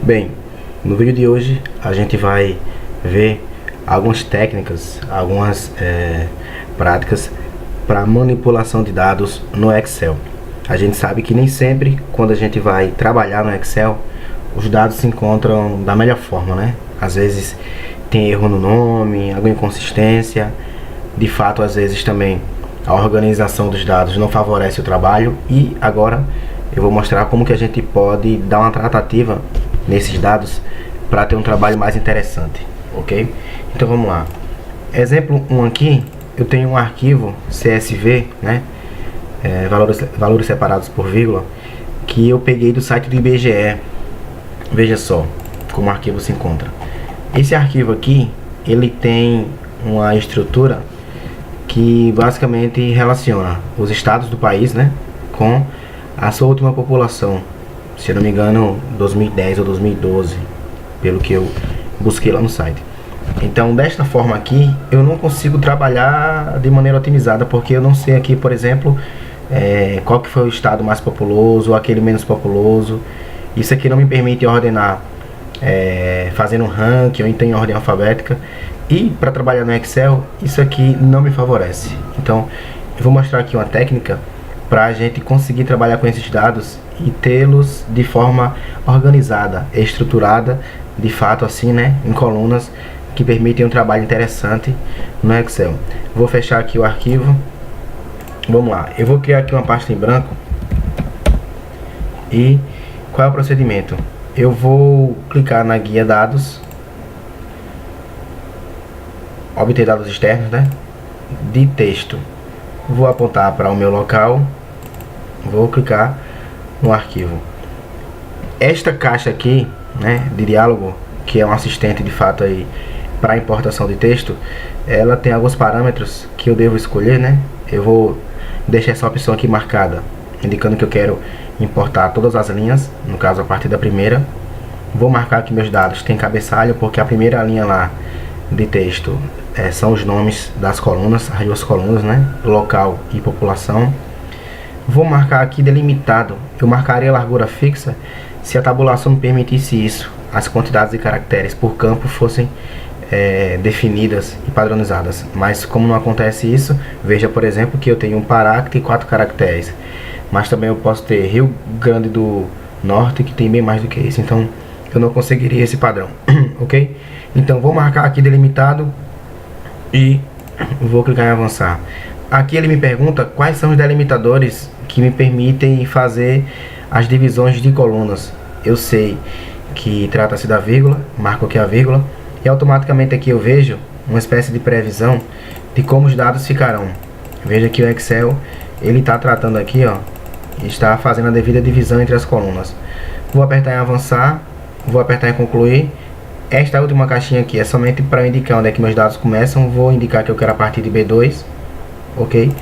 Bem, no vídeo de hoje a gente vai ver algumas técnicas, algumas práticas para manipulação de dados no Excel. A gente sabe que nem sempre quando a gente vai trabalhar no Excel os dados se encontram da melhor forma, né? Às vezes tem erro no nome, alguma inconsistência. De fato, às vezes também a organização dos dados não favorece o trabalho. E agora eu vou mostrar como que a gente pode dar uma tratativa nesses dados para ter um trabalho mais interessante, ok? Então vamos lá. Exemplo 1 aqui, eu tenho um arquivo CSV, né? Valores separados por vírgula, que eu peguei do site do IBGE. Veja só como o arquivo se encontra. Esse arquivo aqui, ele tem uma estrutura que basicamente relaciona os estados do país, né, com a sua última população, se eu não me engano 2010 ou 2012, pelo que eu busquei lá no site. Então desta forma aqui eu não consigo trabalhar de maneira otimizada, porque eu não sei aqui, por exemplo, qual que foi o estado mais populoso ou aquele menos populoso. Isso aqui não me permite ordenar fazendo um ranking ou então em ordem alfabética. E para trabalhar no Excel, isso aqui não me favorece. Então eu vou mostrar aqui uma técnica para a gente conseguir trabalhar com esses dados e tê-los de forma organizada, estruturada, de fato assim, né, em colunas que permitem um trabalho interessante no Excel. Vou fechar aqui o arquivo. Vamos lá, eu vou criar aqui uma pasta em branco. E qual é o procedimento? Eu vou clicar na guia dados, obter dados externos, né, de texto. Vou apontar para o meu local, vou clicar no arquivo. Esta caixa aqui, né, de diálogo, que é um assistente de fato aí para importação de texto, ela tem alguns parâmetros que eu devo escolher, né? Eu vou deixar essa opção aqui marcada, indicando que eu quero importar todas as linhas, no caso a partir da primeira. Vou marcar aqui meus dados, tem cabeçalho, porque a primeira linha lá de texto são os nomes das colunas, as duas colunas, né, local e população. Vou marcar aqui delimitado, eu marcaria a largura fixa se a tabulação me permitisse isso, as quantidades de caracteres por campo fossem definidas e padronizadas, mas como não acontece isso, veja por exemplo que eu tenho um parágrafo e 4 caracteres, mas também eu posso ter Rio Grande do Norte, que tem bem mais do que isso, então eu não conseguiria esse padrão. Ok? Então vou marcar aqui delimitado e vou clicar em avançar. Aqui ele me pergunta quais são os delimitadores que me permitem fazer as divisões de colunas. Eu sei que trata-se da vírgula, marco aqui a vírgula e automaticamente aqui eu vejo uma espécie de previsão de como os dados ficarão. Veja que o Excel ele está tratando aqui, ó, está fazendo a devida divisão entre as colunas. Vou apertar em avançar, vou apertar em concluir. Esta última caixinha aqui é somente para indicar onde é que meus dados começam. Vou indicar que eu quero a partir de B2, ok?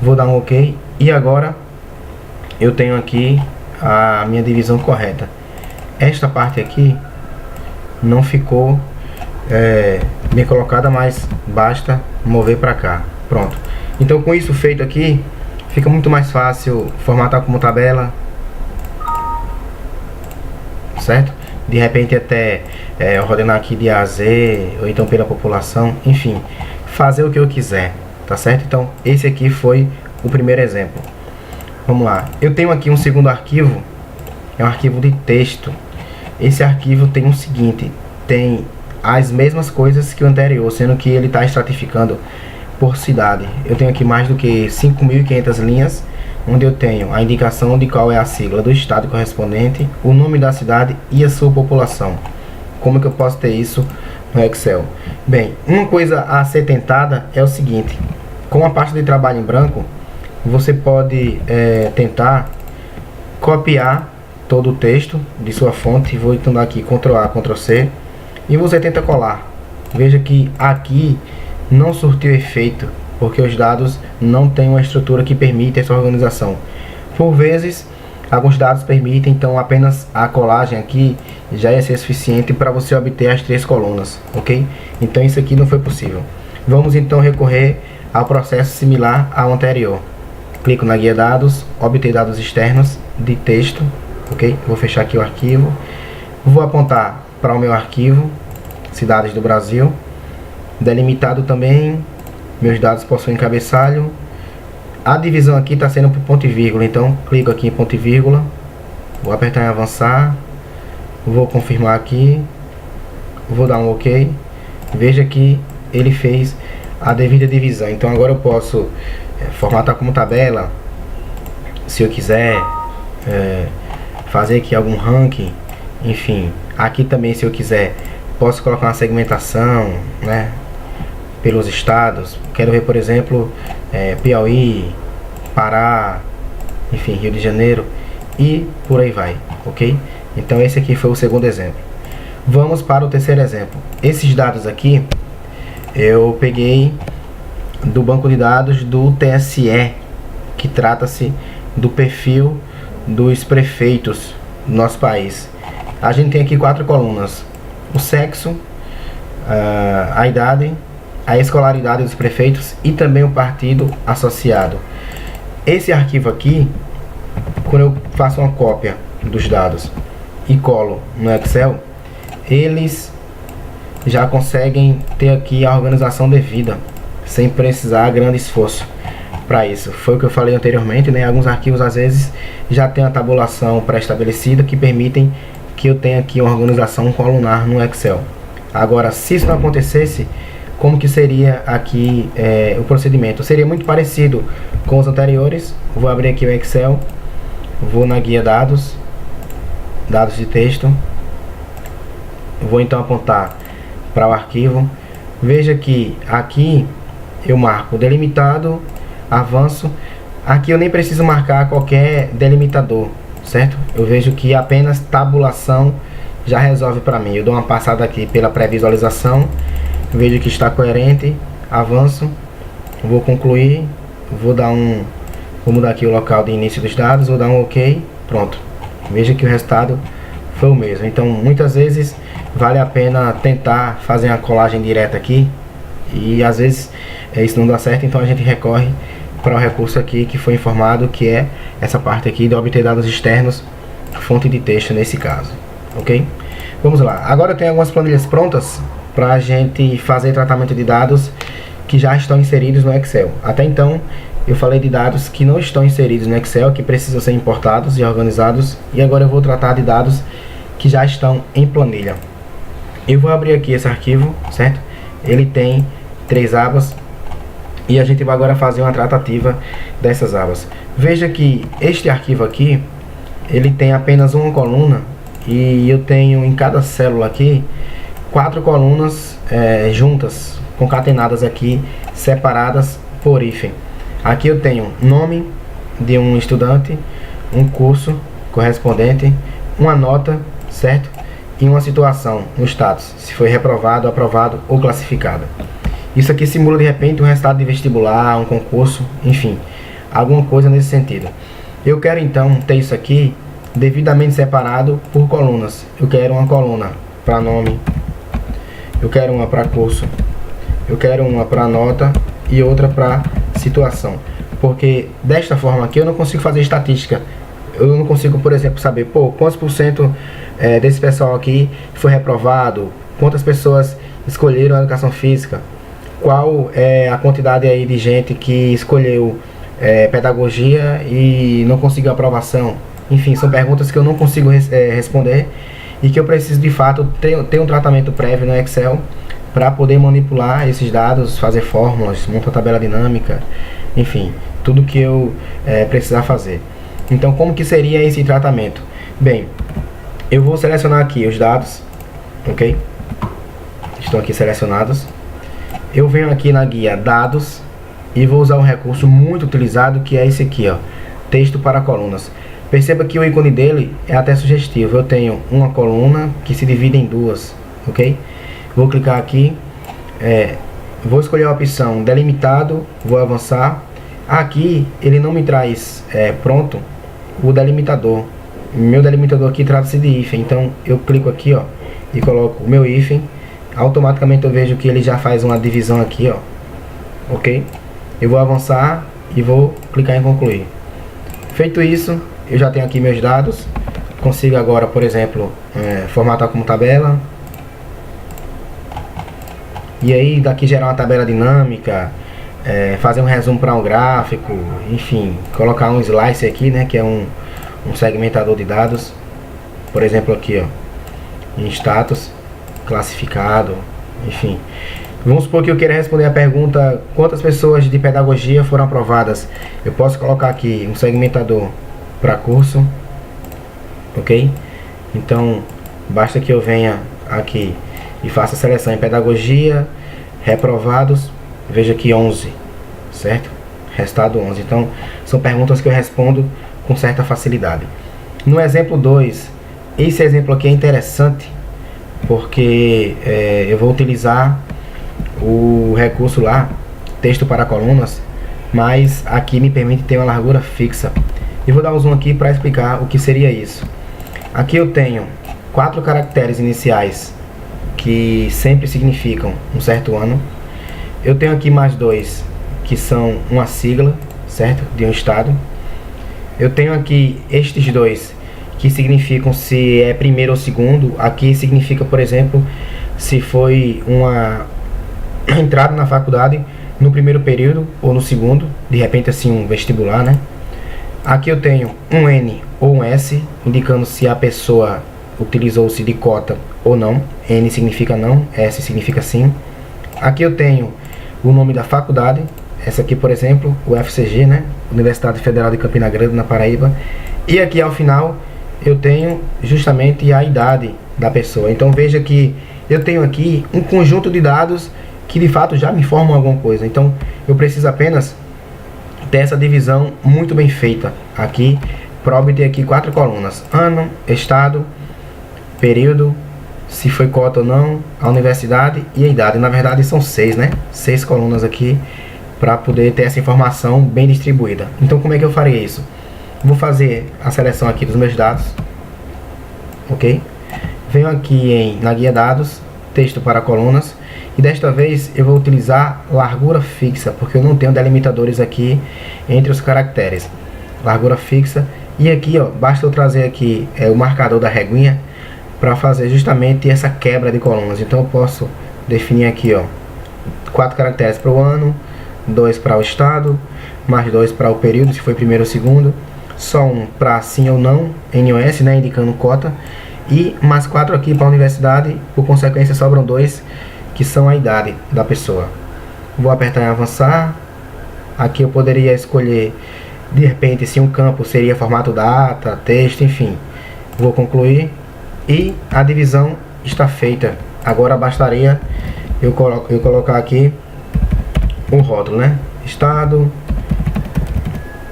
Vou dar um ok e agora eu tenho aqui a minha divisão correta. Esta parte aqui não ficou bem colocada, mas basta mover para cá. Pronto. Então com isso feito aqui, fica muito mais fácil formatar como tabela, certo? De repente até ordenar aqui de A a Z, ou então pela população, enfim, fazer o que eu quiser, tá certo? Então esse aqui foi o primeiro exemplo. Vamos lá, eu tenho aqui um segundo arquivo, é um arquivo de texto. Esse arquivo tem o seguinte, tem as mesmas coisas que o anterior, sendo que ele está estratificando por cidade. Eu tenho aqui mais do que 5.500 linhas, onde eu tenho a indicação de qual é a sigla do estado correspondente, o nome da cidade e a sua população. Como que eu posso ter isso no Excel? Bem, uma coisa a ser tentada é o seguinte, com a pasta de trabalho em branco, você pode tentar copiar todo o texto de sua fonte. Vou então dar aqui Ctrl A, Ctrl C, e você tenta colar. Veja que aqui não surtiu efeito, porque os dados não têm uma estrutura que permite essa organização. Por vezes, alguns dados permitem, então apenas a colagem aqui já ia ser suficiente para você obter as 3 colunas, ok? Então isso aqui não foi possível. Vamos então recorrer ao processo similar ao anterior. Clico na guia dados, obter dados externos de texto, ok? Vou fechar aqui o arquivo. Vou apontar para o meu arquivo, cidades do Brasil, delimitado também, meus dados possuem cabeçalho. A divisão aqui está sendo por ponto e vírgula, então clico aqui em ponto e vírgula, vou apertar em avançar, vou confirmar aqui, vou dar um OK. Veja que ele fez a devida divisão. Então agora eu posso formatar como tabela, se eu quiser fazer aqui algum ranking, enfim. Aqui também, se eu quiser, posso colocar uma segmentação, né, pelos estados. Quero ver, por exemplo, Piauí, Pará, enfim, Rio de Janeiro e por aí vai, ok? Então esse aqui foi o segundo exemplo. Vamos para o terceiro exemplo. Esses dados aqui eu peguei do banco de dados do TSE, que trata-se do perfil dos prefeitos do nosso país. A gente tem aqui 4 colunas: o sexo, a idade, a escolaridade dos prefeitos e também o partido associado. Esse arquivo aqui, quando eu faço uma cópia dos dados e colo no Excel, eles já conseguem ter aqui a organização devida, sem precisar grande esforço para isso. Foi o que eu falei anteriormente, né? Alguns arquivos às vezes já tem a tabulação pré-estabelecida que permitem que eu tenha aqui uma organização colunar no Excel. Agora, se isso não acontecesse, como que seria aqui o procedimento? Seria muito parecido com os anteriores. Vou abrir aqui o Excel, vou na guia dados, dados de texto, vou então apontar para o arquivo. Veja que aqui eu marco delimitado, avanço. Aqui eu nem preciso marcar qualquer delimitador, certo? Eu vejo que apenas tabulação já resolve para mim. Eu dou uma passada aqui pela pré-visualização, vejo que está coerente, avanço, vou concluir, vou mudar aqui o local de início dos dados, vou dar um OK, pronto. Veja que o resultado foi o mesmo. Então muitas vezes vale a pena tentar fazer uma colagem direta aqui, e às vezes isso não dá certo, então a gente recorre para o recurso aqui que foi informado, que é essa parte aqui de obter dados externos, fonte de texto nesse caso, ok? Vamos lá, agora eu tenho algumas planilhas prontas para a gente fazer tratamento de dados que já estão inseridos no Excel. Até então eu falei de dados que não estão inseridos no Excel, que precisam ser importados e organizados, e agora eu vou tratar de dados que já estão em planilha. Eu vou abrir aqui esse arquivo, certo? Ele tem 3 abas e a gente vai agora fazer uma tratativa dessas abas. Veja que este arquivo aqui, ele tem apenas uma coluna, e eu tenho em cada célula aqui 4 colunas juntas, concatenadas aqui, separadas por hífen. Aqui eu tenho nome de um estudante, um curso correspondente, uma nota, certo? E uma situação no status, se foi reprovado, aprovado ou classificado. Isso aqui simula de repente um resultado de vestibular, um concurso, enfim, alguma coisa nesse sentido. Eu quero então ter isso aqui devidamente separado por colunas. Eu quero uma coluna para nome, eu quero uma para curso, eu quero uma para nota e outra para situação. Porque desta forma aqui eu não consigo fazer estatística. Eu não consigo, por exemplo, saber, quantos por cento desse pessoal aqui foi reprovado, quantas pessoas escolheram a educação física, qual é a quantidade aí de gente que escolheu pedagogia e não conseguiu aprovação. Enfim, são perguntas que eu não consigo responder e que eu preciso de fato ter um tratamento prévio no Excel para poder manipular esses dados, fazer fórmulas, montar tabela dinâmica, enfim, tudo que eu precisar fazer. Então, como que seria esse tratamento? Bem, eu vou selecionar aqui os dados, ok? Estão aqui selecionados. Eu venho aqui na guia dados e vou usar um recurso muito utilizado, que é esse aqui, ó, texto para colunas. Perceba que o ícone dele é até sugestivo. Eu tenho uma coluna que se divide em 2, ok? Vou clicar aqui, vou escolher a opção delimitado, vou avançar. Aqui ele não me traz pronto o delimitador. Meu delimitador aqui trata-se de hífen, então eu clico aqui, ó, e coloco o meu hífen. Automaticamente eu vejo que ele já faz uma divisão aqui, ó, ok? Eu vou avançar e vou clicar em concluir. Feito isso, eu já tenho aqui meus dados. consigo agora, por exemplo, formatar como tabela. E aí daqui gerar uma tabela dinâmica, fazer um resumo para um gráfico, enfim, colocar um slice aqui, né, que é um segmentador de dados. Por exemplo aqui, ó, em status, classificado, enfim. Vamos supor que eu queira responder a pergunta: quantas pessoas de pedagogia foram aprovadas? Eu posso colocar aqui um segmentador para curso, ok? Então basta que eu venha aqui e faça a seleção em pedagogia, reprovados, veja aqui 11, certo? Restado 11. Então são perguntas que eu respondo com certa facilidade. No exemplo 2, esse exemplo aqui é interessante porque eu vou utilizar o recurso lá, texto para colunas, mas aqui me permite ter uma largura fixa. E vou dar um zoom aqui para explicar o que seria isso. Aqui eu tenho 4 caracteres iniciais que sempre significam um certo ano. Eu tenho aqui mais 2 que são uma sigla, certo? De um estado. Eu tenho aqui estes 2 que significam se é primeiro ou segundo. Aqui significa, por exemplo, se foi uma entrada na faculdade no primeiro período ou no segundo, de repente assim um vestibular, né? Aqui eu tenho um N ou um S, indicando se a pessoa utilizou-se de cota ou não. N significa não, S significa sim. Aqui eu tenho o nome da faculdade, essa aqui, por exemplo, o FCG, né? Universidade Federal de Campina Grande, na Paraíba. E aqui ao final eu tenho justamente a idade da pessoa. Então veja que eu tenho aqui um conjunto de dados que de fato já me informam alguma coisa. Então eu preciso apenas ter essa divisão muito bem feita aqui para obter aqui 4 colunas: ano, estado, período, se foi cota ou não, a universidade e a idade. Na verdade são 6, né? 6 colunas aqui para poder ter essa informação bem distribuída. Então como é que eu farei isso? Vou fazer a seleção aqui dos meus dados, ok? Venho aqui na guia dados, texto para colunas, e desta vez eu vou utilizar largura fixa, porque eu não tenho delimitadores aqui entre os caracteres. Largura fixa, e aqui ó, basta eu trazer aqui o marcador da reguinha para fazer justamente essa quebra de colunas. Então eu posso definir aqui ó, 4 caracteres para o ano, 2 para o estado, mais 2 para o período, se foi primeiro ou segundo, só um para sim ou não, NOS, né, indicando cota, e mais 4 aqui para a universidade. Por consequência sobram 2 que são a idade da pessoa. Vou apertar em avançar. Aqui eu poderia escolher de repente se um campo seria formato data, texto, enfim. Vou concluir e a divisão está feita. Agora bastaria eu colocar aqui um rótulo, né? Estado,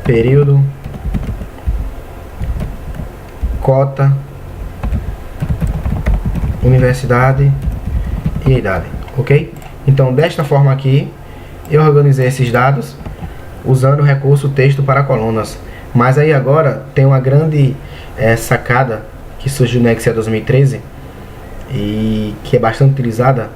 período, cota, universidade e a idade, ok? Então desta forma aqui eu organizei esses dados usando o recurso texto para colunas. Mas aí agora tem uma grande sacada que surgiu no Excel 2013 e que é bastante utilizada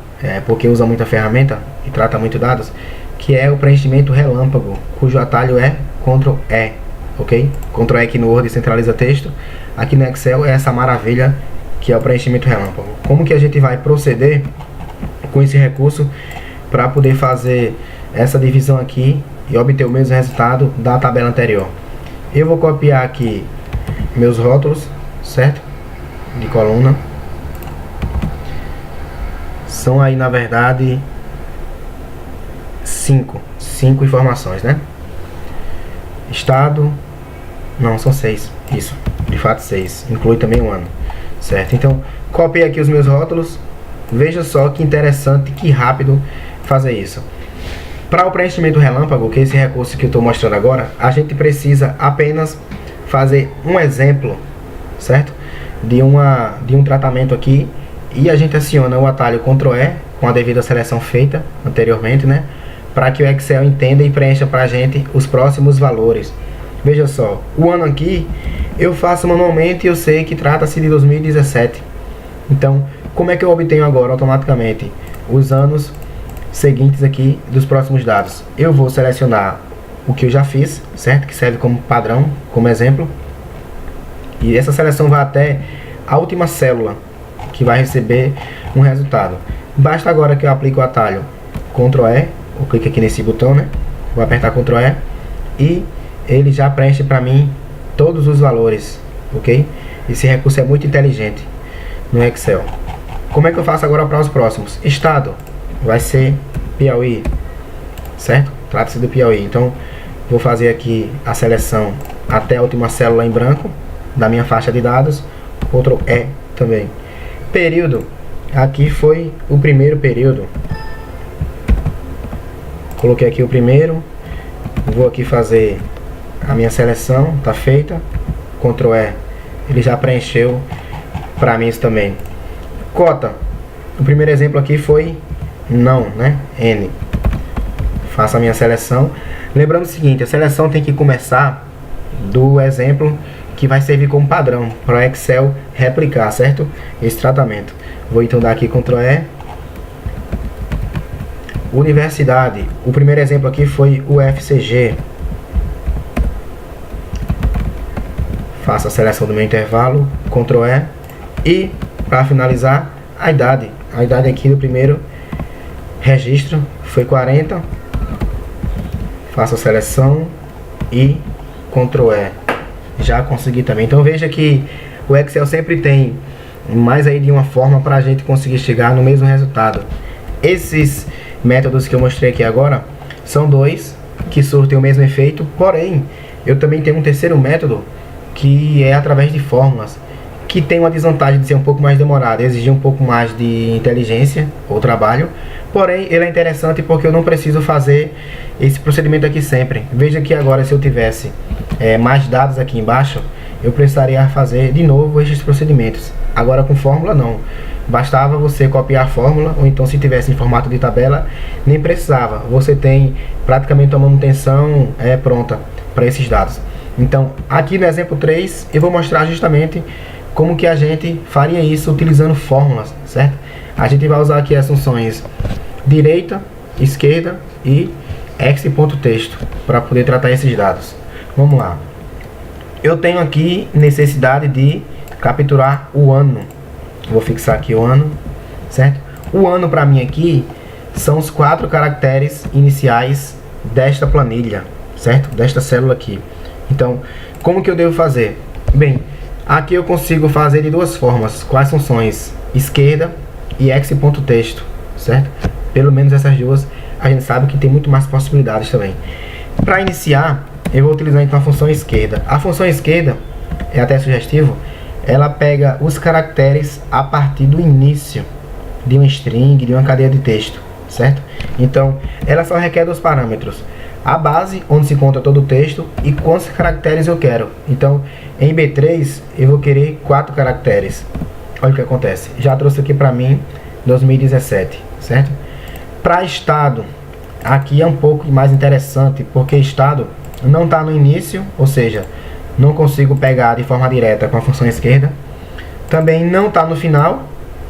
porque usa muita ferramenta e trata muito dados, que é o preenchimento relâmpago, cujo atalho é Ctrl E, ok? Ctrl E aqui no Word centraliza texto, aqui no Excel é essa maravilha que é o preenchimento relâmpago. Como que a gente vai proceder com esse recurso para poder fazer essa divisão aqui e obter o mesmo resultado da tabela anterior? Eu vou copiar aqui meus rótulos, certo? De coluna. São aí na verdade 5 informações, né? Estado, não, são 6, isso, de fato 6, inclui também o ano, certo? Então copiei aqui os meus rótulos. Veja só que interessante, que rápido fazer isso. Para o preenchimento relâmpago, que é esse recurso que eu estou mostrando agora, a gente precisa apenas fazer um exemplo, certo? De um tratamento aqui, e a gente aciona o atalho Ctrl E com a devida seleção feita anteriormente, né? Para que o Excel entenda e preencha para a gente os próximos valores. Veja só, o ano aqui eu faço manualmente e eu sei que trata-se de 2017. Então, como é que eu obtenho agora automaticamente os anos seguintes aqui dos próximos dados? Eu vou selecionar o que eu já fiz, certo? Que serve como padrão, como exemplo. E essa seleção vai até a última célula que vai receber um resultado. Basta agora que eu aplique o atalho Ctrl E, eu clico aqui nesse botão, né? Vou apertar Ctrl E e ele já preenche para mim todos os valores, ok? Esse recurso é muito inteligente no Excel. Como é que eu faço agora para os próximos? Estado vai ser Piauí, certo? Trata-se do Piauí. Então vou fazer aqui a seleção até a última célula em branco da minha faixa de dados. Ctrl E também. Período, aqui foi o primeiro período. Coloquei aqui o primeiro. Vou aqui fazer a minha seleção, tá feita. Ctrl E, ele já preencheu para mim isso também. Cota, o primeiro exemplo aqui foi não, né? N. Faço a minha seleção. Lembrando o seguinte, a seleção tem que começar do exemplo que vai servir como padrão para o Excel replicar, certo? Esse tratamento. Vou então dar aqui Ctrl E. Universidade, o primeiro exemplo aqui foi o FCG. Faço a seleção do meu intervalo, Ctrl E. E para finalizar, a idade. A idade aqui do primeiro registro foi 40. Faço a seleção e Ctrl E. Já consegui também. Então veja que o Excel sempre tem mais aí de uma forma para a gente conseguir chegar no mesmo resultado. Esses métodos que eu mostrei aqui agora são dois que surtem o mesmo efeito, porém eu também tenho um terceiro método que é através de fórmulas, que tem uma desvantagem de ser um pouco mais demorado, exigir um pouco mais de inteligência ou trabalho, porém ele é interessante porque eu não preciso fazer esse procedimento aqui sempre. Veja que agora, se eu tivesse mais dados aqui embaixo, eu precisaria fazer de novo esses procedimentos. Agora com fórmula não, bastava você copiar a fórmula, ou então se tivesse em formato de tabela, nem precisava, você tem praticamente a manutenção pronta para esses dados. Então aqui no exemplo 3 eu vou mostrar justamente como que a gente faria isso utilizando fórmulas, certo? A gente vai usar aqui as funções direita, esquerda e x.texto para poder tratar esses dados. Vamos lá. Eu tenho aqui necessidade de capturar o ano. Vou fixar aqui o ano, certo? O ano para mim aqui são os 4 caracteres iniciais desta planilha, certo? Desta célula aqui. Então, como que eu devo fazer? Bem, aqui eu consigo fazer de duas formas. Com as funções esquerda e x.texto, certo? Pelo menos essas duas a gente sabe que tem muito mais possibilidades também. Para iniciar, eu vou utilizar então a função esquerda. A função esquerda é até sugestivo. Ela pega os caracteres a partir do início de um string, de uma cadeia de texto, certo? Então, ela só requer dois parâmetros. A base, onde se encontra todo o texto, e quantos caracteres eu quero. Então, em B3, eu vou querer 4 caracteres. Olha o que acontece. Já trouxe aqui para mim 2017, certo? Para estado, aqui é um pouco mais interessante, porque estado não está no início, ou seja, não consigo pegar de forma direta com a função esquerda. Também não está no final,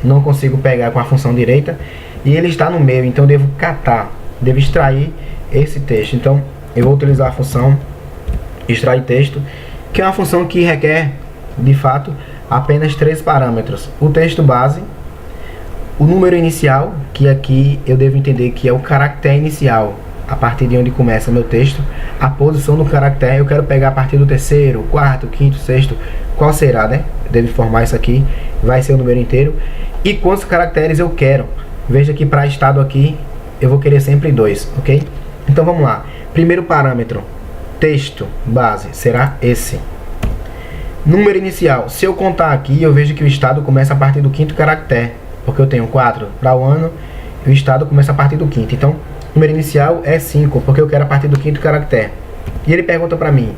não consigo pegar com a função direita. E ele está no meio, então eu devo catar, devo extrair esse texto. Então eu vou utilizar a função extrair texto, que é uma função que requer, de fato, apenas 3 parâmetros. O texto base, o número inicial, que aqui eu devo entender que é o caractere inicial, a partir de onde começa meu texto. A posição do caractere eu quero pegar a partir do terceiro, quarto, quinto, sexto, qual será, né? Eu devo formar isso aqui, vai ser o número inteiro. E quantos caracteres eu quero. Veja que para estado aqui eu vou querer sempre 2, ok? Então vamos lá. Primeiro parâmetro, texto base, será esse. Número inicial, se eu contar aqui, eu vejo que o estado começa a partir do 5º caractere, porque eu tenho 4 para o ano, e o estado começa a partir do 5º. Então, número inicial é 5, porque eu quero a partir do 5º caractere. E ele pergunta para mim,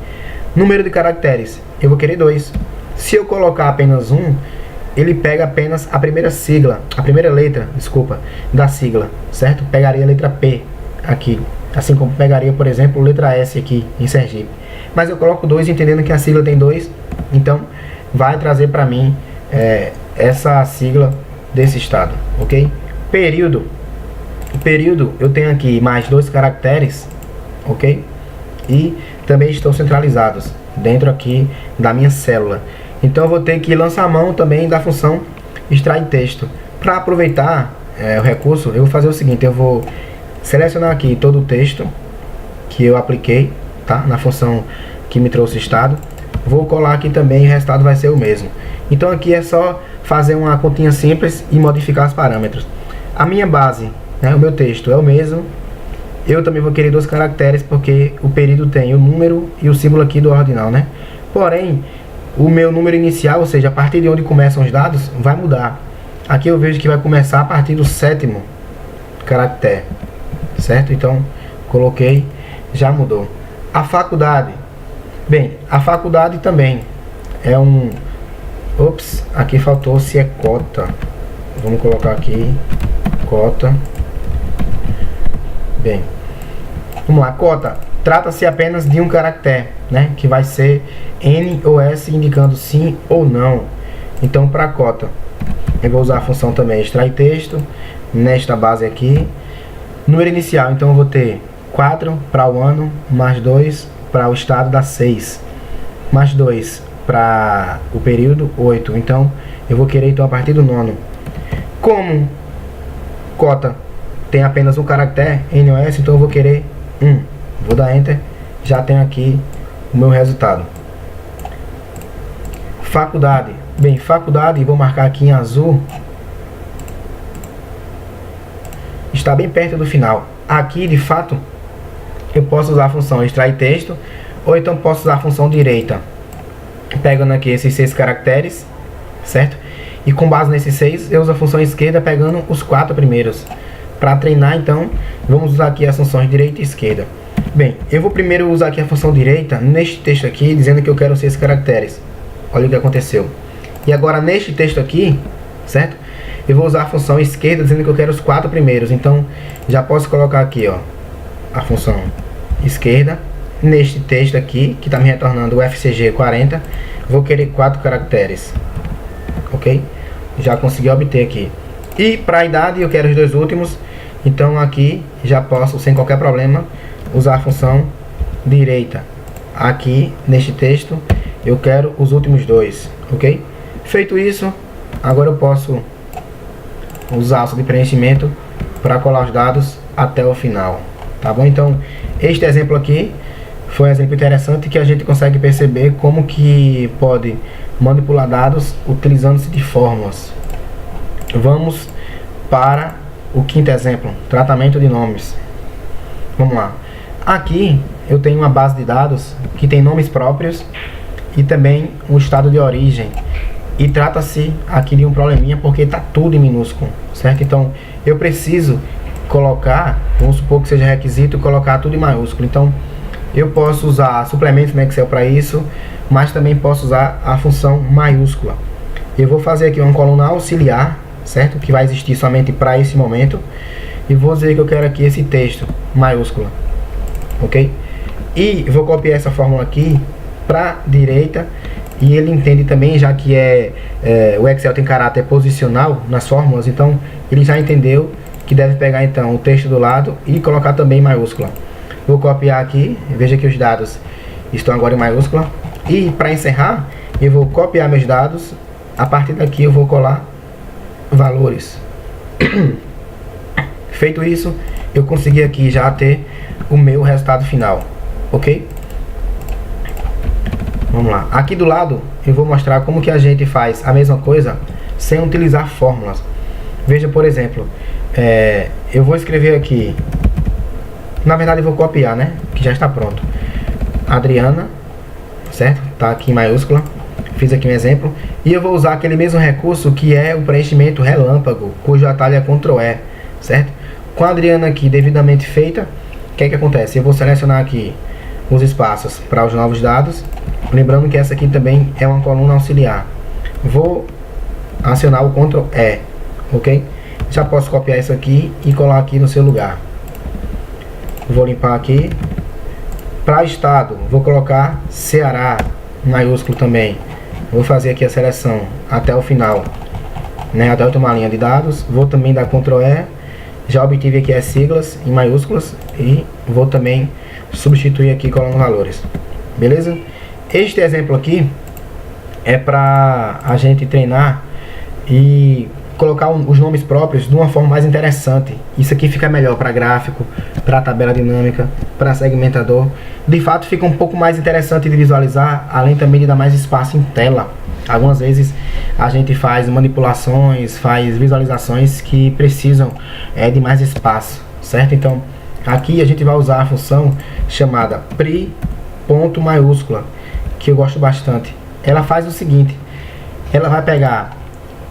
número de caracteres, eu vou querer 2. Se eu colocar apenas 1, ele pega apenas a primeira sigla, a primeira letra, desculpa, da sigla, certo? Pegaria a letra P aqui, assim como pegaria, por exemplo, letra S aqui em Sergipe. Mas eu coloco 2 entendendo que a sigla tem 2, então vai trazer para mim essa sigla desse estado, ok? Período. O período eu tenho aqui mais 2 caracteres, ok? E também estão centralizados dentro aqui da minha célula. Então eu vou ter que lançar a mão também da função extrair texto. Para aproveitar o recurso, eu vou fazer o seguinte: eu vou selecionar aqui todo o texto que eu apliquei, tá, na função que me trouxe estado. Vou colar aqui também e o resultado vai ser o mesmo. Então aqui é só fazer uma continha simples e modificar os parâmetros. A minha base, né, o meu texto é o mesmo. Eu também vou querer 2 caracteres porque o período tem o número e o símbolo aqui do ordinal, né? Porém, o meu número inicial, ou seja, a partir de onde começam os dados, vai mudar. Aqui eu vejo que vai começar a partir do 7º caractere, certo? Então, coloquei, já mudou. A faculdade. Bem, a faculdade também é um... Ops, aqui faltou se é cota. Vamos colocar aqui, cota. Bem, vamos lá, cota. Trata-se apenas de um caractere, né? Que vai ser N ou S indicando sim ou não. Então, para cota, eu vou usar a função também extrair texto. Nesta base aqui. Número inicial, então eu vou ter 4 para o ano, mais 2 para o estado dá 6. Mais 2 para o período, 8. Então, eu vou querer então a partir do 9º. Como cota tem apenas um caractere, NOS, então eu vou querer 1. Vou dar Enter, já tenho aqui o meu resultado. Faculdade. Bem, faculdade, vou marcar aqui em azul. Está bem perto do final. Aqui, de fato, eu posso usar a função extrair texto, ou então posso usar a função direita, pegando aqui esses 6 caracteres, certo? E com base nesses 6, eu uso a função esquerda pegando os 4 primeiros. Para treinar, então, vamos usar aqui as funções direita e esquerda. Bem, eu vou primeiro usar aqui a função direita neste texto aqui, dizendo que eu quero 6 caracteres. Olha o que aconteceu. E agora neste texto aqui, certo? Eu vou usar a função esquerda, dizendo que eu quero os 4 primeiros. Então, já posso colocar aqui, ó, a função esquerda. Neste texto aqui, que está me retornando o FCG 40, vou querer 4 caracteres. Ok? Já consegui obter aqui. E para a idade, eu quero os 2 últimos. Então, aqui, já posso, sem qualquer problema, usar a função direita. Aqui, neste texto, eu quero os últimos 2. Ok? Feito isso, agora eu posso usar a alça de preenchimento para colar os dados até o final. Tá bom? Então, este exemplo aqui foi um exemplo interessante que a gente consegue perceber como que pode manipular dados utilizando-se de fórmulas. Vamos para o 5º exemplo, tratamento de nomes. Vamos lá. Aqui eu tenho uma base de dados que tem nomes próprios e também um estado de origem. E trata-se aqui de um probleminha porque está tudo em minúsculo, certo? Então eu preciso colocar, vamos supor que seja requisito colocar tudo em maiúsculo. Então eu posso usar suplementos no Excel para isso, mas também posso usar a função maiúscula. Eu vou fazer aqui uma coluna auxiliar, certo? Que vai existir somente para esse momento. E vou dizer que eu quero aqui esse texto maiúscula, ok? E vou copiar essa fórmula aqui para direita. E ele entende também, já que o Excel tem caráter posicional nas fórmulas, então ele já entendeu que deve pegar então o texto do lado e colocar também em maiúscula. Vou copiar aqui, veja que os dados estão agora em maiúscula. E para encerrar, eu vou copiar meus dados. A partir daqui eu vou colar valores. Feito isso, eu consegui aqui já ter o meu resultado final, ok? Vamos lá. Aqui do lado eu vou mostrar como que a gente faz a mesma coisa sem utilizar fórmulas. Veja, por exemplo, eu vou escrever aqui, na verdade eu vou copiar, né? Que já está pronto. Adriana, certo? Tá aqui em maiúscula. Fiz aqui um exemplo. E eu vou usar aquele mesmo recurso que é o preenchimento relâmpago, cujo atalho é Ctrl E, certo? Com a Adriana aqui devidamente feita, o que é que acontece? Eu vou selecionar aqui os espaços para os novos dados. Lembrando que essa aqui também é uma coluna auxiliar. Vou acionar o Ctrl E, ok? Já posso copiar isso aqui e colar aqui no seu lugar. Vou limpar aqui. Para estado, vou colocar Ceará, maiúsculo também. Vou fazer aqui a seleção até o final, né? Até a última linha de dados. Vou também dar Ctrl E. Já obtive aqui as siglas em maiúsculas. E vou também substituir aqui colando valores. Beleza? Este exemplo aqui é para a gente treinar e colocar os nomes próprios de uma forma mais interessante. Isso aqui fica melhor para gráfico, para tabela dinâmica, para segmentador. De fato fica um pouco mais interessante de visualizar, além também de dar mais espaço em tela. Algumas vezes a gente faz manipulações, faz visualizações que precisam de mais espaço, certo? Então aqui a gente vai usar a função chamada pri ponto maiúscula, que eu gosto bastante. Ela faz o seguinte: ela vai pegar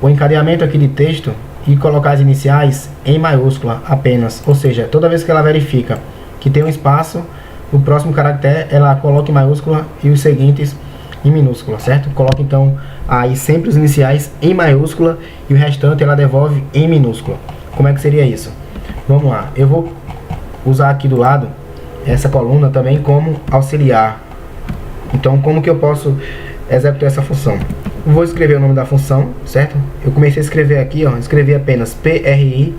o encadeamento aqui de texto e colocar as iniciais em maiúscula apenas, ou seja, toda vez que ela verifica que tem um espaço, o próximo caractere ela coloca em maiúscula e os seguintes em minúscula, certo? Coloca então aí sempre os iniciais em maiúscula e o restante ela devolve em minúscula. Como é que seria isso? Vamos lá, eu vou usar aqui do lado essa coluna também como auxiliar. Então como que eu posso executar essa função? Vou escrever o nome da função, certo? Eu comecei a escrever aqui, ó, escrevi apenas PRI.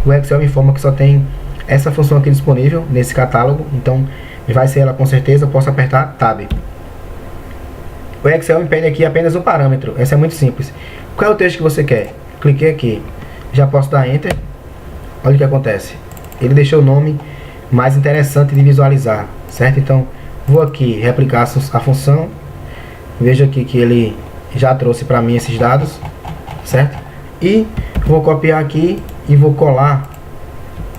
O Excel me informa que só tem essa função aqui disponível nesse catálogo, então vai ser ela com certeza. Eu posso apertar Tab. O Excel me pede aqui apenas um parâmetro. Essa é muito simples. Qual é o texto que você quer? Cliquei aqui, já posso dar Enter. Olha o que acontece. Ele deixou o nome mais interessante de visualizar, certo? Então vou aqui replicar a função. Veja aqui que ele já trouxe para mim esses dados, certo? E vou copiar aqui e vou colar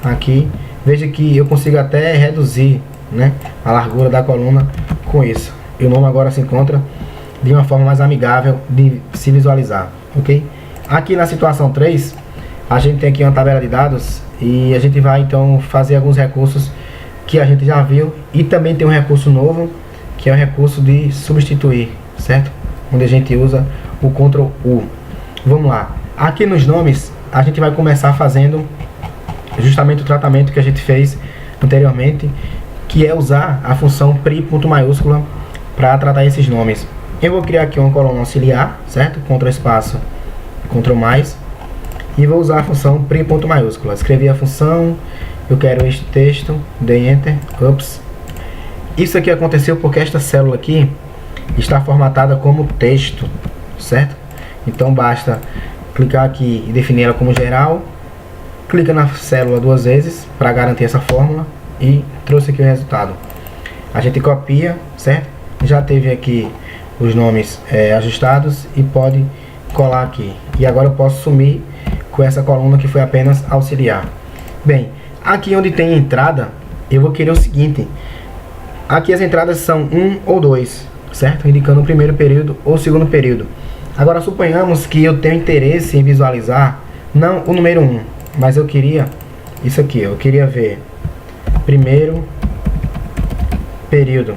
aqui. Veja que eu consigo até reduzir, né, a largura da coluna com isso. E o nome agora se encontra de uma forma mais amigável de se visualizar, ok? Aqui na situação 3, a gente tem aqui uma tabela de dados e a gente vai então fazer alguns recursos que a gente já viu, e também tem um recurso novo, que é o recurso de substituir, certo? Onde a gente usa o Ctrl U. Vamos lá. Aqui nos nomes, a gente vai começar fazendo justamente o tratamento que a gente fez anteriormente, que é usar a função pri ponto maiúscula para tratar esses nomes. Eu vou criar aqui uma coluna auxiliar, certo? Ctrl espaço, Ctrl mais, e vou usar a função pri ponto maiúscula. Escrevi a função, eu quero este texto, dei Enter, ups. Isso aqui aconteceu porque esta célula aqui está formatada como texto, certo? Então basta clicar aqui e definir ela como geral. Clica na célula 2 vezes para garantir essa fórmula e trouxe aqui o resultado. A gente copia, certo? Já teve aqui os nomes ajustados e pode colar aqui. E agora eu posso sumir com essa coluna que foi apenas auxiliar. Bem, aqui onde tem entrada, eu vou querer o seguinte. Aqui as entradas são 1 ou 2, certo? Indicando o primeiro período ou o segundo período. Agora suponhamos que eu tenho interesse em visualizar não o número 1, mas eu queria isso aqui, eu queria ver primeiro período.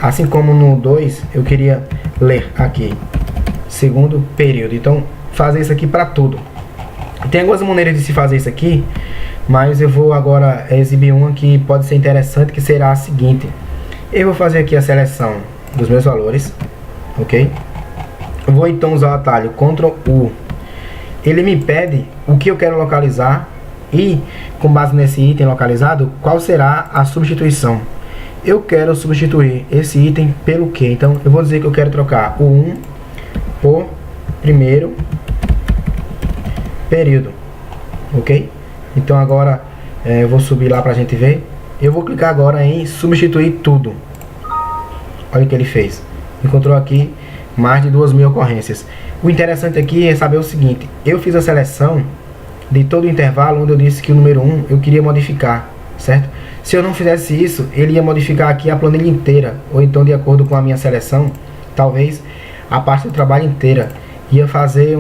Assim como no 2, eu queria ler aqui segundo período. Então fazer isso aqui para tudo. Tem algumas maneiras de se fazer isso aqui, mas eu vou agora exibir uma que pode ser interessante, que será a seguinte. Eu vou fazer aqui a seleção dos meus valores, ok? Vou então usar o atalho Ctrl U. Ele me pede o que eu quero localizar e, com base nesse item localizado, qual será a substituição. Eu quero substituir esse item pelo que? Então eu vou dizer que eu quero trocar o 1 por primeiro período, ok? Então agora eu vou subir lá para a gente ver. Eu vou clicar agora em substituir tudo. Olha o que ele fez. Encontrou aqui mais de 2.000 ocorrências. O interessante aqui é saber o seguinte. Eu fiz a seleção de todo o intervalo onde eu disse que o número 1 eu queria modificar, certo? Se eu não fizesse isso, ele ia modificar aqui a planilha inteira. Ou então, de acordo com a minha seleção, talvez a parte do trabalho inteira. Ia fazer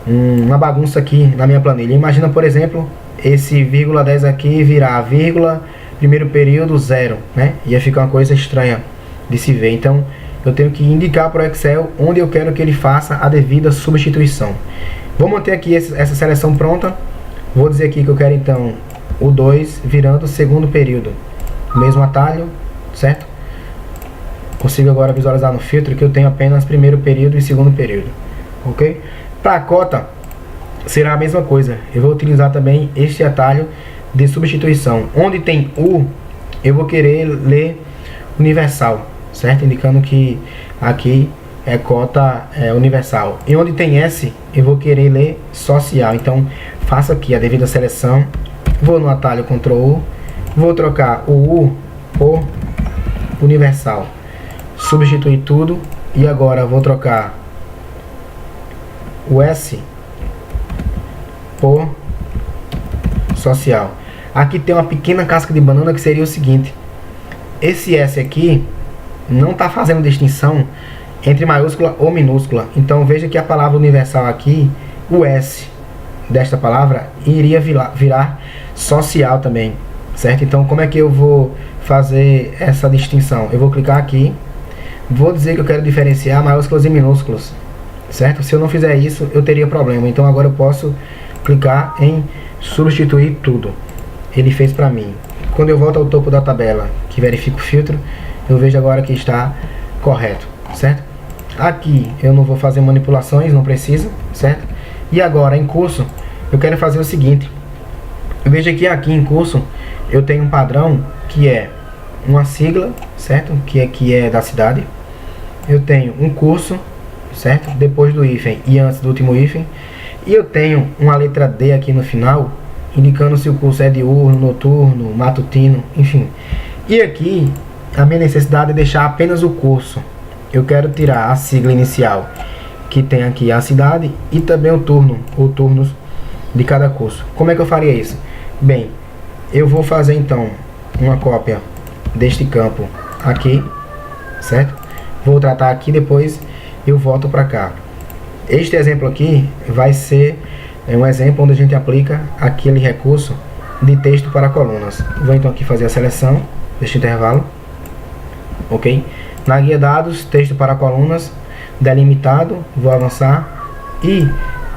uma bagunça aqui na minha planilha. Imagina, por exemplo, esse vírgula 10 aqui virar vírgula, primeiro período 0, né? Ia ficar uma coisa estranha de se ver. Então eu tenho que indicar para o Excel onde eu quero que ele faça a devida substituição. Vou manter aqui essa seleção pronta. Vou dizer aqui que eu quero então o 2 virando segundo período. Mesmo atalho, certo? Consigo agora visualizar no filtro que eu tenho apenas primeiro período e segundo período, ok? Para a cota será a mesma coisa. Eu vou utilizar também este atalho de substituição. Onde tem U, eu vou querer ler universal, certo? Indicando que aqui é cota universal. E onde tem S, eu vou querer ler social. Então, faço aqui a devida seleção. Vou no atalho Ctrl U. Vou trocar o U por universal. Substituir tudo. E agora vou trocar o S por social. Aqui tem uma pequena casca de banana que seria o seguinte. Esse S aqui não está fazendo distinção entre maiúscula ou minúscula. Então veja que a palavra universal aqui, o S desta palavra iria virar social também, certo? Então como é que eu vou fazer essa distinção? Eu vou clicar aqui, vou dizer que eu quero diferenciar maiúsculas e minúsculas, certo? Se eu não fizer isso, eu teria problema. Então agora eu posso clicar em substituir tudo. Ele fez para mim. Quando eu volto ao topo da tabela, que verifico o filtro, eu vejo agora que está correto, certo? Aqui eu não vou fazer manipulações, não precisa, certo? E agora em curso, eu quero fazer o seguinte. Veja que aqui em curso, eu tenho um padrão que é uma sigla, certo? Que aqui é da cidade. Eu tenho um curso, certo? Depois do hífen e antes do último hífen. E eu tenho uma letra D aqui no final, indicando se o curso é diurno, noturno, matutino, enfim. E aqui, a minha necessidade é deixar apenas o curso. Eu quero tirar a sigla inicial, que tem aqui a cidade, e também o turno, ou turnos de cada curso. Como é que eu faria isso? Bem, eu vou fazer então uma cópia deste campo aqui, certo? Vou tratar aqui, depois eu volto para cá. Este exemplo aqui vai ser um exemplo onde a gente aplica aquele recurso de texto para colunas. Vou então aqui fazer a seleção deste intervalo, ok? Na guia dados, texto para colunas, delimitado, vou avançar. E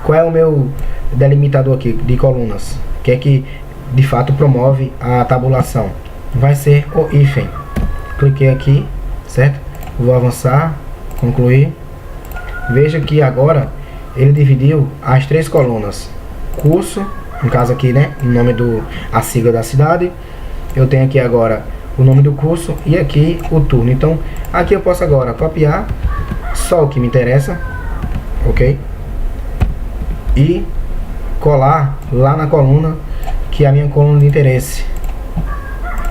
qual é o meu delimitador aqui de colunas? Que é que de fato promove a tabulação. Vai ser o hífen. Cliquei aqui, certo? Vou avançar, concluir. Veja que agora ele dividiu as três colunas. Curso, no caso aqui, né? O nome a sigla da cidade. Eu tenho aqui agora o nome do curso e aqui o turno. Então, aqui eu posso agora copiar só o que me interessa, ok? E colar lá na coluna, que é a minha coluna de interesse.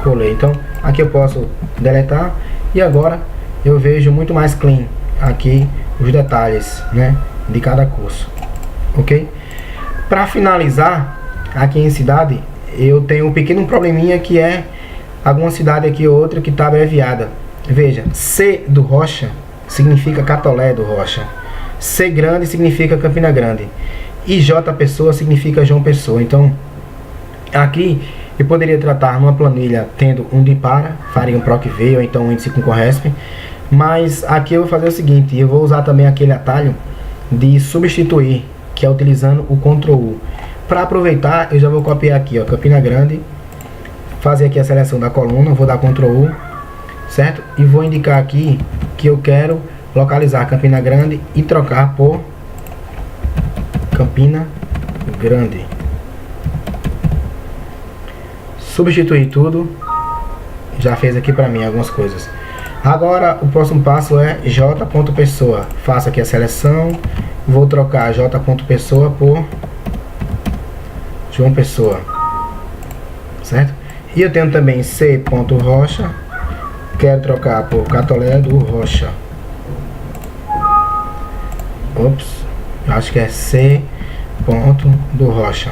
Colei. Então, aqui eu posso deletar e agora eu vejo muito mais clean aqui os detalhes, né, de cada curso, ok? Para finalizar, aqui em cidade, eu tenho um pequeno probleminha que é alguma cidade aqui ou outra que está abreviada. Veja, C do Rocha significa Catolé do Rocha, C grande significa Campina Grande e J Pessoa significa João Pessoa. Então, aqui eu poderia tratar numa planilha tendo um de para, faria um PROC-V ou então um índice com Corresp, mas aqui eu vou fazer o seguinte, eu vou usar também aquele atalho de substituir, que é utilizando o Ctrl U. Para aproveitar, eu já vou copiar aqui, ó, Campina Grande, fazer aqui a seleção da coluna, vou dar Ctrl U, certo? E vou indicar aqui que eu quero localizar Campina Grande e trocar por Campina Grande. Substituir tudo, já fez aqui para mim algumas coisas. Agora o próximo passo é J.Pessoa. Faço aqui a seleção, vou trocar J.Pessoa por João Pessoa, certo? E eu tenho também C.Rocha, quero trocar por Catolé do Rocha. Ops, acho que é C. do Rocha.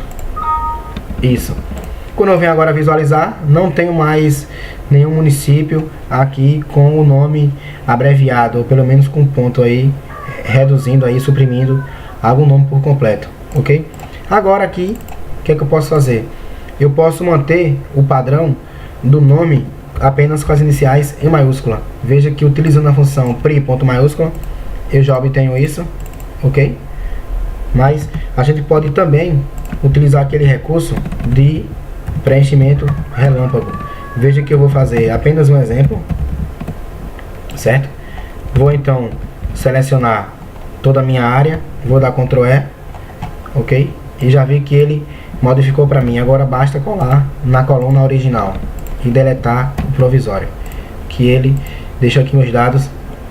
Isso. Quando eu venho agora visualizar, não tenho mais nenhum município aqui com o nome abreviado, ou pelo menos com ponto aí, reduzindo aí, suprimindo algum nome por completo, ok? Agora aqui, o que é que eu posso fazer? Eu posso manter o padrão do nome apenas com as iniciais em maiúscula. Veja que utilizando a função pri.maiúscula, eu já obtenho isso, ok? Mas a gente pode também utilizar aquele recurso de preenchimento relâmpago. Veja que eu vou fazer apenas um exemplo, certo? Vou então selecionar toda a minha área, vou dar Ctrl E, ok? E já vi que ele modificou para mim. Agora basta colar na coluna original e deletar o provisório, que ele deixa aqui uns dados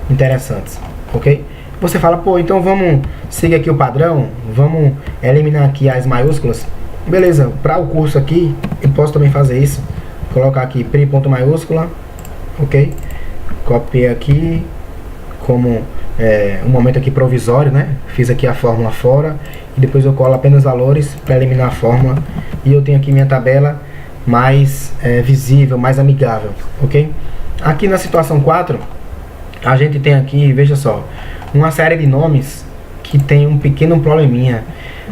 interessantes, ok? Você fala, pô, então vamos seguir aqui o padrão, vamos eliminar aqui as maiúsculas. Beleza, para o curso aqui, eu posso também fazer isso. Colocar aqui pri ponto maiúscula, ok? Copiei aqui como um momento aqui provisório, né? Fiz aqui a fórmula fora e depois eu colo apenas valores para eliminar a fórmula e eu tenho aqui minha tabela mais visível, mais amigável, ok? Aqui na situação 4, a gente tem aqui, veja só, uma série de nomes que tem um pequeno probleminha.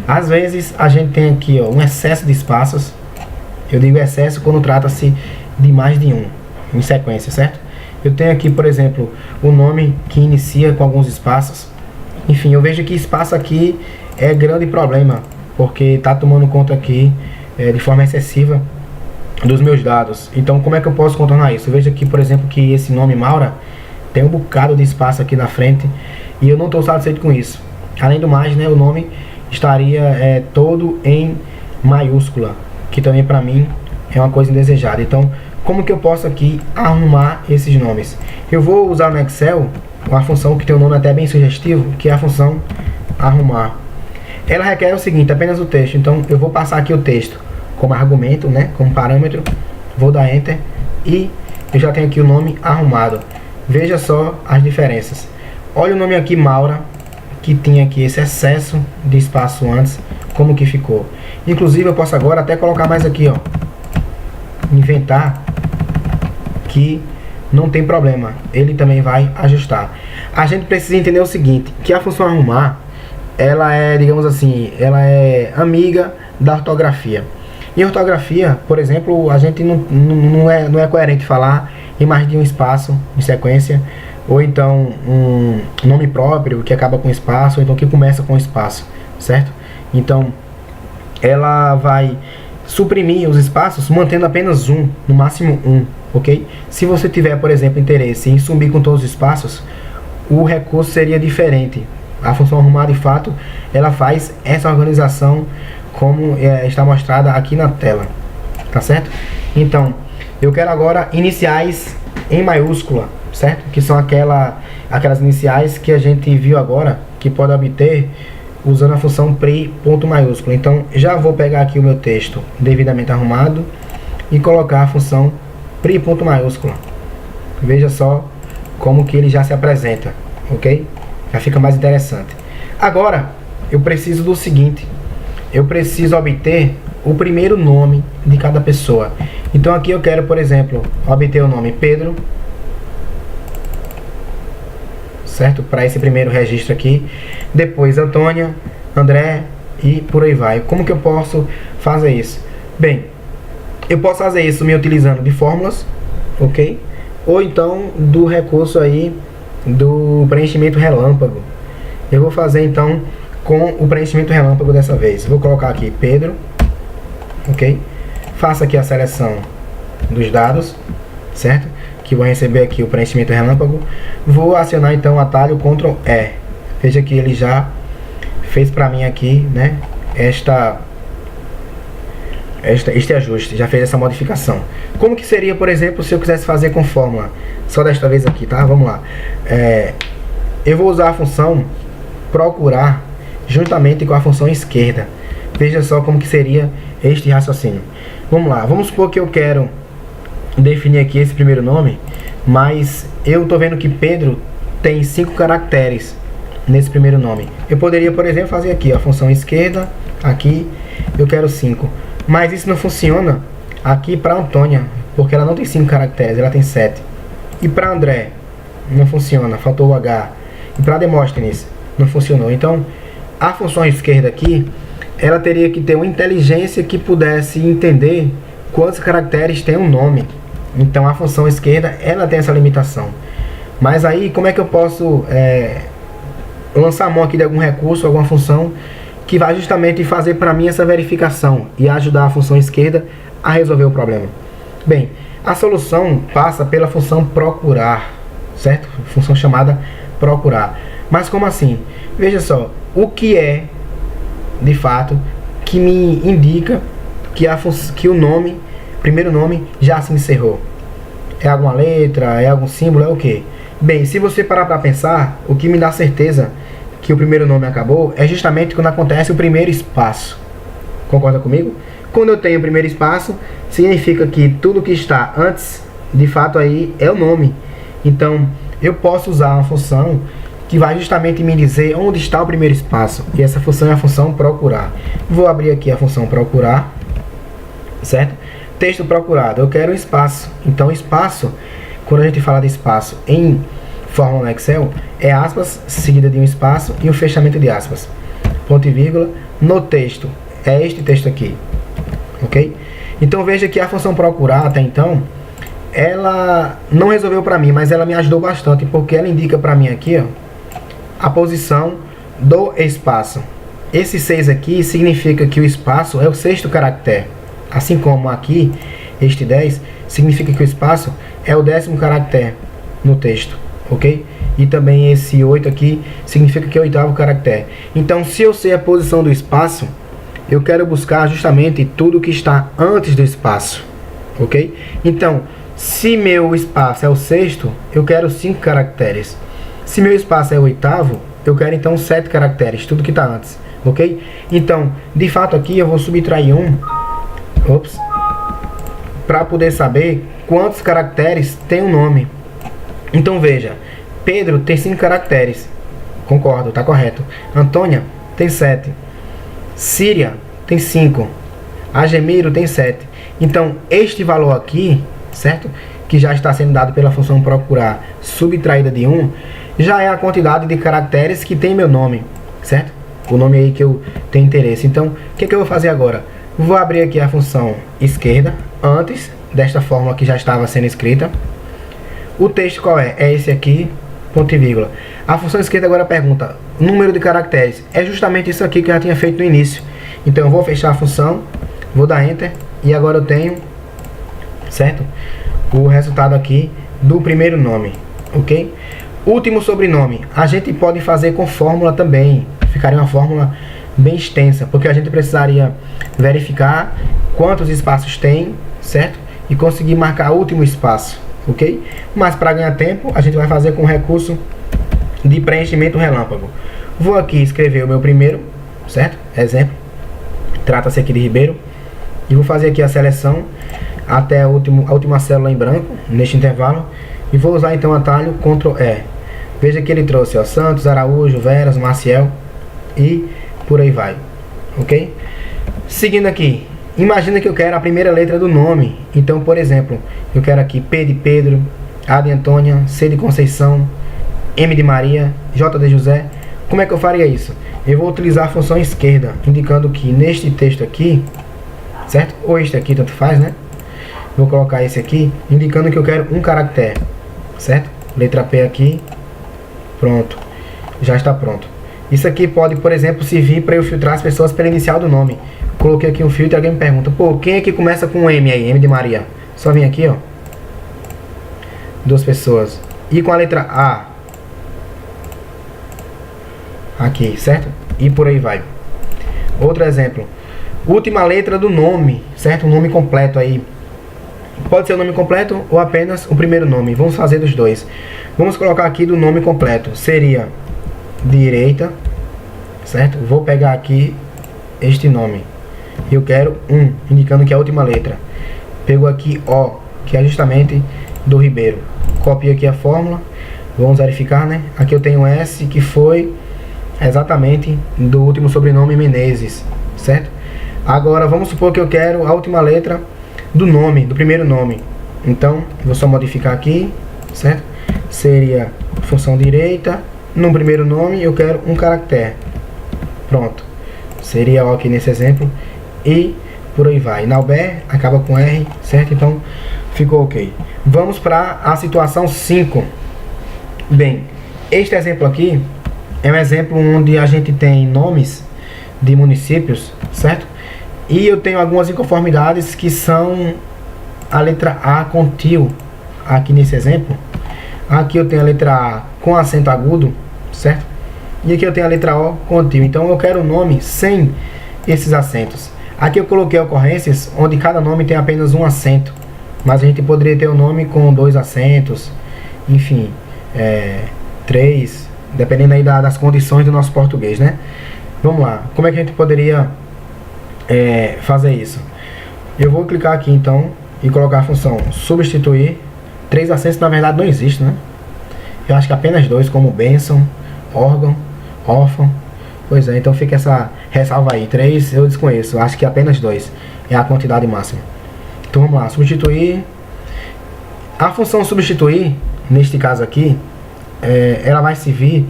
Às vezes a gente tem aqui, ó, um excesso de espaços. Eu digo excesso quando trata-se de mais de um em sequência, certo? Eu tenho aqui, por exemplo, o nome que inicia com alguns espaços. Enfim, eu vejo que espaço aqui é grande problema, porque está tomando conta aqui de forma excessiva dos meus dados. Então, como é que eu posso contornar isso? Eu vejo aqui, por exemplo, que esse nome Maura tem um bocado de espaço aqui na frente e eu não estou satisfeito com isso. Além do mais, né, o nome estaria todo em maiúscula, que também para mim é uma coisa indesejada. Então, como que eu posso aqui arrumar esses nomes? Eu vou usar no Excel uma função que tem um nome até bem sugestivo, que é a função arrumar. Ela requer o seguinte, apenas o texto. Então, eu vou passar aqui o texto como argumento, né, como parâmetro, vou dar Enter e eu já tenho aqui o nome arrumado. Veja só as diferenças. Olha o nome aqui, Maura, que tinha aqui esse excesso de espaço antes, como que ficou. Inclusive, eu posso agora até colocar mais aqui, ó, inventar, que não tem problema, ele também vai ajustar. A gente precisa entender o seguinte, que a função arrumar, ela é, digamos assim, ela é amiga da ortografia. Em ortografia, por exemplo, a gente não é coerente falar em mais de um espaço em sequência, ou então um nome próprio que acaba com espaço, ou então que começa com espaço, certo? Então, ela vai suprimir os espaços mantendo apenas um, no máximo um, ok? Se você tiver, por exemplo, interesse em sumir com todos os espaços, o recurso seria diferente. A função arrumar, de fato, ela faz essa organização como está mostrada aqui na tela, tá certo? Então, eu quero agora iniciais em maiúscula, certo? Que são aquelas iniciais que a gente viu agora, que pode obter usando a função pri ponto maiúsculo. Então, já vou pegar aqui o meu texto devidamente arrumado e colocar a função pri ponto maiúsculo. Veja só como que ele já se apresenta, ok? Já fica mais interessante. Agora, eu preciso do seguinte. Eu preciso obter o primeiro nome de cada pessoa. Então aqui eu quero, por exemplo, obter o nome Pedro, certo? Para esse primeiro registro aqui. Depois Antônia, André e por aí vai. Como que eu posso fazer isso? Bem, eu posso fazer isso me utilizando de fórmulas, ok? Ou então do recurso aí do preenchimento relâmpago. Eu vou fazer então com o preenchimento relâmpago dessa vez. Vou colocar aqui Pedro, ok? Faço aqui a seleção dos dados, certo? Que vou receber aqui o preenchimento relâmpago. Vou acionar então o atalho Ctrl E. Veja que ele já fez para mim aqui, né? Este ajuste, já fez essa modificação. Como que seria, por exemplo, se eu quisesse fazer com fórmula? Só desta vez aqui, tá? Vamos lá. Eu vou usar a função procurar juntamente com a função esquerda. Veja só como que seria este raciocínio. Vamos lá, vamos supor que eu quero definir aqui esse primeiro nome, mas eu tô vendo que Pedro tem 5 caracteres nesse primeiro nome. Eu poderia, por exemplo, fazer aqui a função esquerda, aqui eu quero 5, mas isso não funciona aqui para Antônia, porque ela não tem 5 caracteres, ela tem 7. E para André não funciona, faltou o H. E para Demóstenes não funcionou. Então a função esquerda aqui, ela teria que ter uma inteligência que pudesse entender quantos caracteres tem um nome. Então a função esquerda, ela tem essa limitação. Mas aí, como é que eu posso lançar a mão aqui de algum recurso, alguma função que vai justamente fazer para mim essa verificação e ajudar a função esquerda a resolver o problema? Bem, a solução passa pela função procurar, certo? Função chamada procurar. Mas como assim? Veja só, o que é, de fato, que me indica que o primeiro nome, já se encerrou? É alguma letra? É algum símbolo? É o quê? Bem, se você parar para pensar, o que me dá certeza que o primeiro nome acabou é justamente quando acontece o primeiro espaço. Concorda comigo? Quando eu tenho o primeiro espaço, significa que tudo que está antes, de fato aí, é o nome. Então, eu posso usar uma função que vai justamente me dizer onde está o primeiro espaço. E essa função é a função procurar. Vou abrir aqui a função procurar, certo? Texto procurado, eu quero um espaço. Então, espaço, quando a gente fala de espaço em fórmula no Excel, é aspas, seguida de um espaço e um fechamento de aspas. Ponto e vírgula. No texto, é este texto aqui. Ok? Então, veja que a função procurar, até então, ela não resolveu para mim, mas ela me ajudou bastante, porque ela indica para mim aqui, ó, a posição do espaço. Esse 6 aqui significa que o espaço é o sexto caractere. Assim como aqui, este 10 significa que o espaço é o 10º caractere no texto, ok? E também esse 8 aqui significa que é o 8º caractere. Então, se eu sei a posição do espaço, eu quero buscar justamente tudo que está antes do espaço, ok? Então, se meu espaço é o sexto, eu quero 5 caracteres. Se meu espaço é o 8º, eu quero então 7 caracteres, tudo que está antes, ok? Então, de fato aqui eu vou subtrair para poder saber quantos caracteres tem um nome. Então veja, Pedro tem 5 caracteres, concordo, está correto. Antônia tem 7. Síria tem 5. Agemiro tem 7. Então, este valor aqui, certo? Que já está sendo dado pela função procurar, subtraída de 1, já é a quantidade de caracteres que tem meu nome, certo? O nome aí que eu tenho interesse. Então, o que eu vou fazer agora? Vou abrir aqui a função esquerda, antes desta fórmula que já estava sendo escrita. O texto qual é? É esse aqui, ponto e vírgula. A função esquerda agora pergunta, número de caracteres. É justamente isso aqui que eu já tinha feito no início. Então, eu vou fechar a função, vou dar Enter, e agora eu tenho, certo? O resultado aqui do primeiro nome, ok? Último sobrenome, a gente pode fazer com fórmula também, ficaria uma fórmula bem extensa, porque a gente precisaria verificar quantos espaços tem, certo? E conseguir marcar o último espaço, ok? Mas para ganhar tempo, a gente vai fazer com o recurso de preenchimento relâmpago. Vou aqui escrever o meu primeiro, certo? Exemplo, trata-se aqui de Ribeiro, e vou fazer aqui a seleção até a última célula em branco, neste intervalo, e vou usar então o atalho Ctrl E. Veja que ele trouxe, ó, Santos, Araújo, Veras, Maciel e por aí vai, ok? Seguindo aqui, imagina que eu quero a primeira letra do nome. Então, por exemplo, eu quero aqui P de Pedro, A de Antônia, C de Conceição, M de Maria, J de José. Como é que eu faria isso? Eu vou utilizar a função esquerda, indicando que neste texto aqui, certo? Ou este aqui, tanto faz, né? Vou colocar esse aqui, indicando que eu quero um caractere, certo? Letra P aqui, pronto, já está pronto. Isso aqui pode, por exemplo, servir para eu filtrar as pessoas pela inicial do nome. Coloquei aqui um filtro e alguém me pergunta, pô, quem é que começa com M aí? M de Maria. Só vim aqui, ó, 2 pessoas. E com a letra A, aqui, certo? E por aí vai. Outro exemplo, última letra do nome, certo? O nome completo aí. Pode ser o nome completo ou apenas o primeiro nome. Vamos fazer dos dois. Vamos colocar aqui do nome completo. Seria direita, certo? Vou pegar aqui este nome. Eu quero 1, indicando que é a última letra. Pego aqui O, que é justamente do Ribeiro. Copio aqui a fórmula. Vamos verificar, né? Aqui eu tenho S, que foi exatamente do último sobrenome Menezes, certo? Agora vamos supor que eu quero a última letra do nome, do primeiro nome. Então, vou só modificar aqui, certo? Seria função direita, no primeiro nome eu quero um caractere. Pronto. Seria O aqui nesse exemplo. E por aí vai. Nauber acaba com R, certo? Então, ficou ok. Vamos para a situação 5. Bem, este exemplo aqui é um exemplo onde a gente tem nomes de municípios, certo? E eu tenho algumas inconformidades que são a letra A com tio, aqui nesse exemplo. Aqui eu tenho a letra A com acento agudo, certo? E aqui eu tenho a letra O com tio. Então eu quero um nome sem esses acentos. Aqui eu coloquei ocorrências onde cada nome tem apenas um acento. Mas a gente poderia ter um nome com 2 acentos. Enfim, 3, dependendo aí das condições do nosso português, né? Vamos lá, como é que a gente poderia fazer isso? Eu vou clicar aqui então e colocar a função substituir. 3 acentos na verdade não existe, né? Eu acho que apenas 2, como bênção, órgão, órfão. Pois é, então fica essa ressalva aí. 3 eu desconheço, eu acho que apenas 2 é a quantidade máxima. Então vamos lá, substituir. A função substituir, neste caso aqui, ela vai servir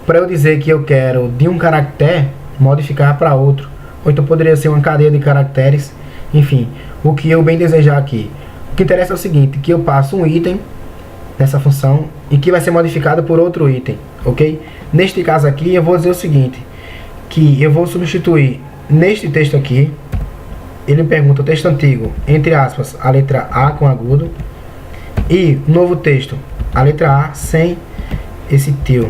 para eu dizer que eu quero de um caractere modificar para outro. Ou então poderia ser uma cadeia de caracteres, enfim, o que eu bem desejar aqui. O que interessa é o seguinte, que eu passo um item nessa função e que vai ser modificado por outro item, ok? Neste caso aqui eu vou dizer o seguinte, que eu vou substituir neste texto aqui, ele me pergunta o texto antigo, entre aspas, a letra A com agudo, e novo texto, a letra A sem esse tio.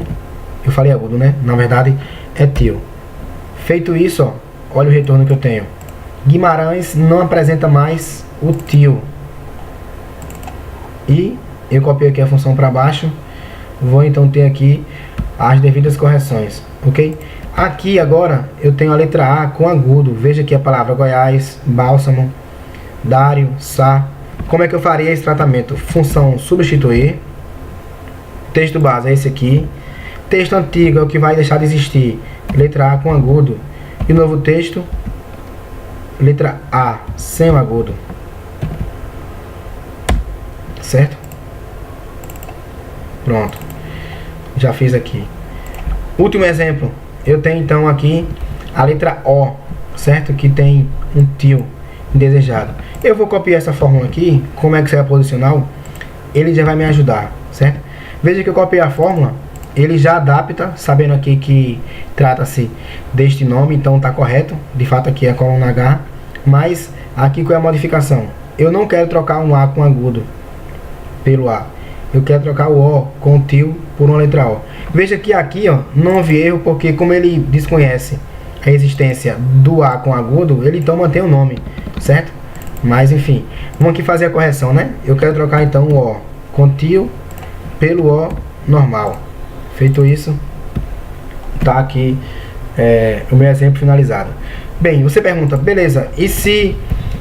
Eu falei agudo, né? Na verdade é tio. Feito isso, ó, olha o retorno que eu tenho. Guimarães não apresenta mais o tio. E eu copiei aqui a função para baixo. Vou então ter aqui as devidas correções, ok? Aqui agora eu tenho a letra A com agudo. Veja aqui a palavra Goiás, Bálsamo, Dário, Sá. Como é que eu faria esse tratamento? Função substituir. Texto base é esse aqui. Texto antigo é o que vai deixar de existir. Letra A com agudo. E novo texto, letra A sem o agudo. Certo? Pronto. Já fiz aqui. Último exemplo. Eu tenho então aqui a letra O, certo? Que tem um tio indesejado. Eu vou copiar essa fórmula aqui. Como é que você vai posicionar? Ele já vai me ajudar, certo? Veja que eu copiei a fórmula. Ele já adapta, sabendo aqui que trata-se deste nome, então está correto. De fato aqui é a coluna H. Mas aqui qual é a modificação? Eu não quero trocar um A com agudo pelo A. Eu quero trocar o O com o tio por uma letra O. Veja que aqui ó, não houve erro, porque como ele desconhece a existência do A com agudo, ele então mantém o nome, certo? Mas enfim, vamos aqui fazer a correção, né? Eu quero trocar então o O com tio pelo O normal. Feito isso, tá aqui o meu exemplo finalizado. Bem, você pergunta, beleza, e se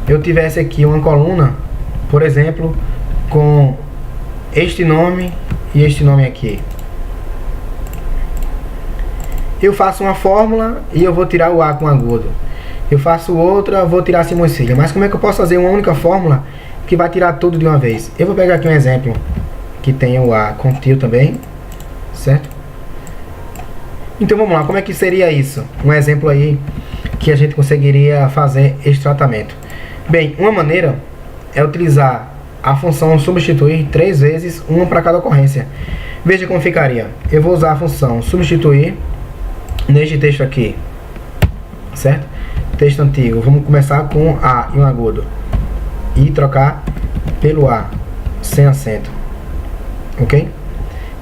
eu tivesse aqui uma coluna, por exemplo, com este nome e este nome aqui? Eu faço uma fórmula e eu vou tirar o A com agudo. Eu faço outra, vou tirar Simões Filho. Mas como é que eu posso fazer uma única fórmula que vai tirar tudo de uma vez? Eu vou pegar aqui um exemplo que tenha o A com tio também, certo? Então vamos lá, como é que seria isso? Um exemplo aí que a gente conseguiria fazer esse tratamento. Bem, uma maneira é utilizar a função substituir 3 vezes, uma para cada ocorrência. Veja como ficaria. Eu vou usar a função substituir neste texto aqui, certo? Texto antigo, vamos começar com A e um agudo e trocar pelo A sem acento, ok?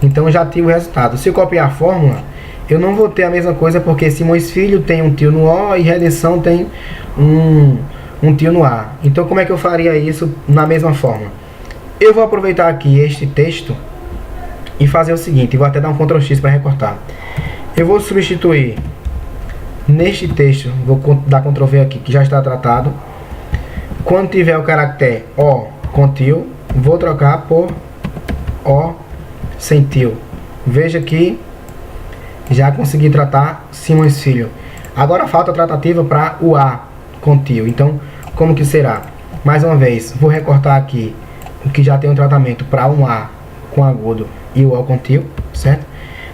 Então já tive o resultado. Se eu copiar a fórmula, eu não vou ter a mesma coisa, porque Simões Filho tem um tio no O e Redenção tem um tio no A. Então como é que eu faria isso na mesma forma? Eu vou aproveitar aqui este texto e fazer o seguinte, vou até dar um Ctrl X para recortar. Eu vou substituir neste texto, vou dar Ctrl V aqui, que já está tratado. Quando tiver o caractere O com tio, vou trocar por O sem tio. Veja que já consegui tratar Simões Filho. Agora falta a tratativa para o A com tio. Então, como que será? Mais uma vez, vou recortar aqui o que já tem um tratamento para um A com agudo e o O com tio, certo?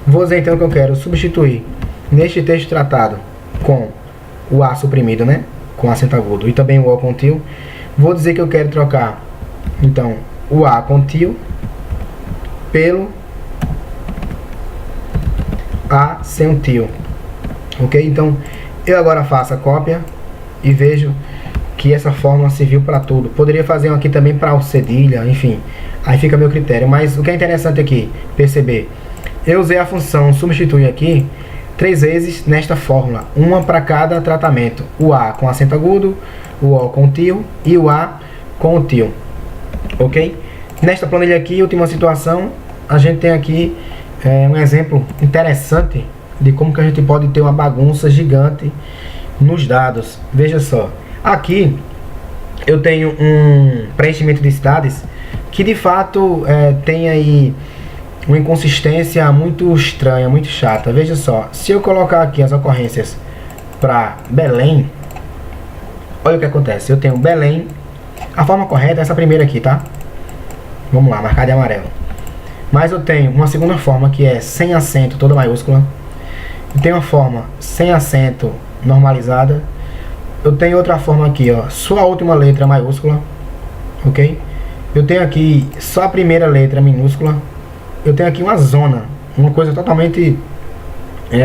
Vou dizer então que eu quero substituir neste texto tratado com o A suprimido, né? Com acento agudo e também o O com tio. Vou dizer que eu quero trocar então o A com tio pelo A sem o tio, ok? Então eu agora faço a cópia e vejo que essa fórmula serviu para tudo. Poderia fazer um aqui também para o cedilha, enfim, aí fica a meu critério. Mas o que é interessante aqui perceber, eu usei a função substituir aqui 3 vezes nesta fórmula, uma para cada tratamento: o A com acento agudo, o O com tio e o A com o tio, ok? Nesta planilha aqui, última situação, a gente tem aqui um exemplo interessante de como que a gente pode ter uma bagunça gigante nos dados. Veja só, aqui eu tenho um preenchimento de cidades que de fato tem aí uma inconsistência muito estranha, muito chata. Veja só, se eu colocar aqui as ocorrências para Belém, olha o que acontece. Eu tenho Belém, a forma correta é essa primeira aqui, tá? Vamos lá, marcar de amarelo. Mas eu tenho uma segunda forma que é sem acento, toda maiúscula. Eu tenho uma forma sem acento normalizada. Eu tenho outra forma aqui, ó, só a última letra maiúscula, ok? Eu tenho aqui só a primeira letra minúscula. Eu tenho aqui uma zona, uma coisa totalmente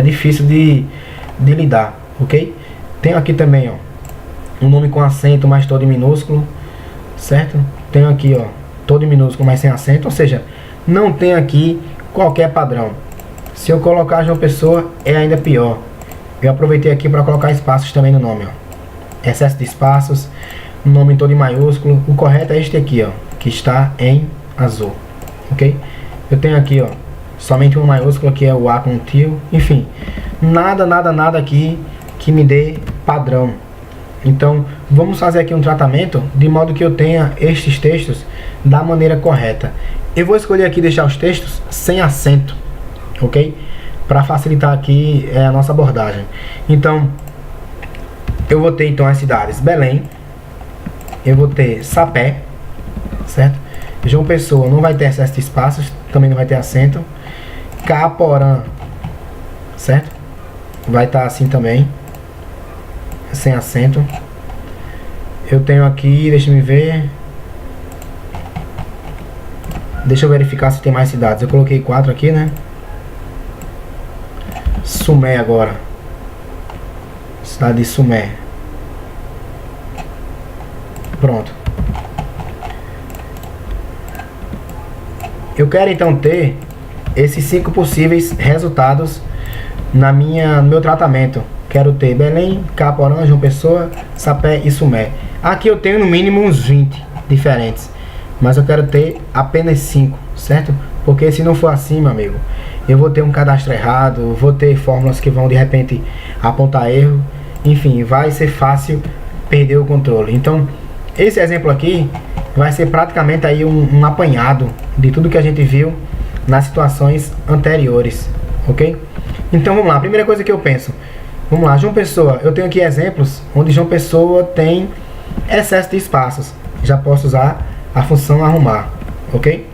difícil de lidar, ok? Tenho aqui também, ó, um nome com acento, mas todo em minúsculo, certo? Tenho aqui, ó, todo em minúsculo, mas sem acento, ou seja, não tem aqui qualquer padrão. Se eu colocar João Pessoa, é ainda pior. Eu aproveitei aqui para colocar espaços também no nome, ó. Excesso de espaços, nome todo em maiúsculo. O correto é este aqui, ó, que está em azul, ok? Eu tenho aqui, ó, somente uma maiúscula, que é o A com o tio. Enfim, nada aqui que me dê padrão. Então, vamos fazer aqui um tratamento de modo que eu tenha estes textos da maneira correta. Eu vou escolher aqui deixar os textos sem acento, ok? Para facilitar aqui a nossa abordagem. Então, eu vou ter então as cidades Belém, eu vou ter Sapé, certo? João Pessoa não vai ter excesso de espaços, também não vai ter acento. Caaporã, certo? Vai estar assim também, sem acento. Eu tenho aqui, deixa eu ver. Deixa eu verificar se tem mais cidades. Eu coloquei 4 aqui, né? Sumé agora. Cidade de Sumé. Pronto. Eu quero então ter esses 5 possíveis resultados no meu tratamento. Quero ter Belém, Caaporã, João Pessoa, Sapé e Sumé. Aqui eu tenho no mínimo uns 20 diferentes, mas eu quero ter apenas 5, certo? Porque se não for assim, meu amigo, eu vou ter um cadastro errado, vou ter fórmulas que vão de repente apontar erro. Enfim, vai ser fácil perder o controle. Então, esse exemplo aqui vai ser praticamente aí um apanhado de tudo que a gente viu nas situações anteriores, ok? Então vamos lá, a primeira coisa que eu penso, vamos lá, João Pessoa, eu tenho aqui exemplos onde João Pessoa tem excesso de espaços. Já posso usar a função arrumar, ok?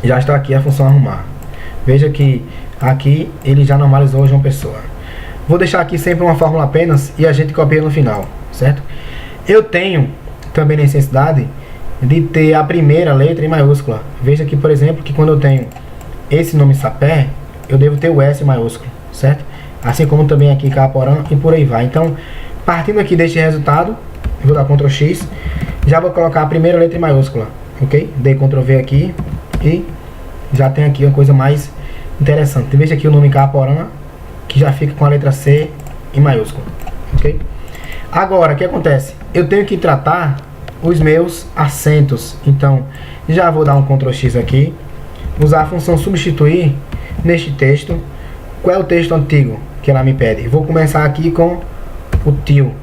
Já está aqui a função arrumar. Veja que aqui ele já normalizou João Pessoa. Vou deixar aqui sempre uma fórmula apenas e a gente copia no final, certo? Eu tenho também necessidade de ter a primeira letra em maiúscula. Veja aqui, por exemplo, que quando eu tenho esse nome Sapé, eu devo ter o S maiúsculo, certo? Assim como também aqui Caaporã e por aí vai. Então, partindo aqui deste resultado, eu vou dar Ctrl X, já vou colocar a primeira letra em maiúscula, ok? Dei Ctrl V aqui e já tem aqui uma coisa mais interessante. Veja aqui o nome Caaporã, que já fica com a letra C em maiúsculo, ok? Agora, o que acontece? Eu tenho que tratar os meus acentos. Então, já vou dar um Ctrl X aqui, usar a função substituir neste texto. Qual é o texto antigo que ela me pede? Vou começar aqui com o tio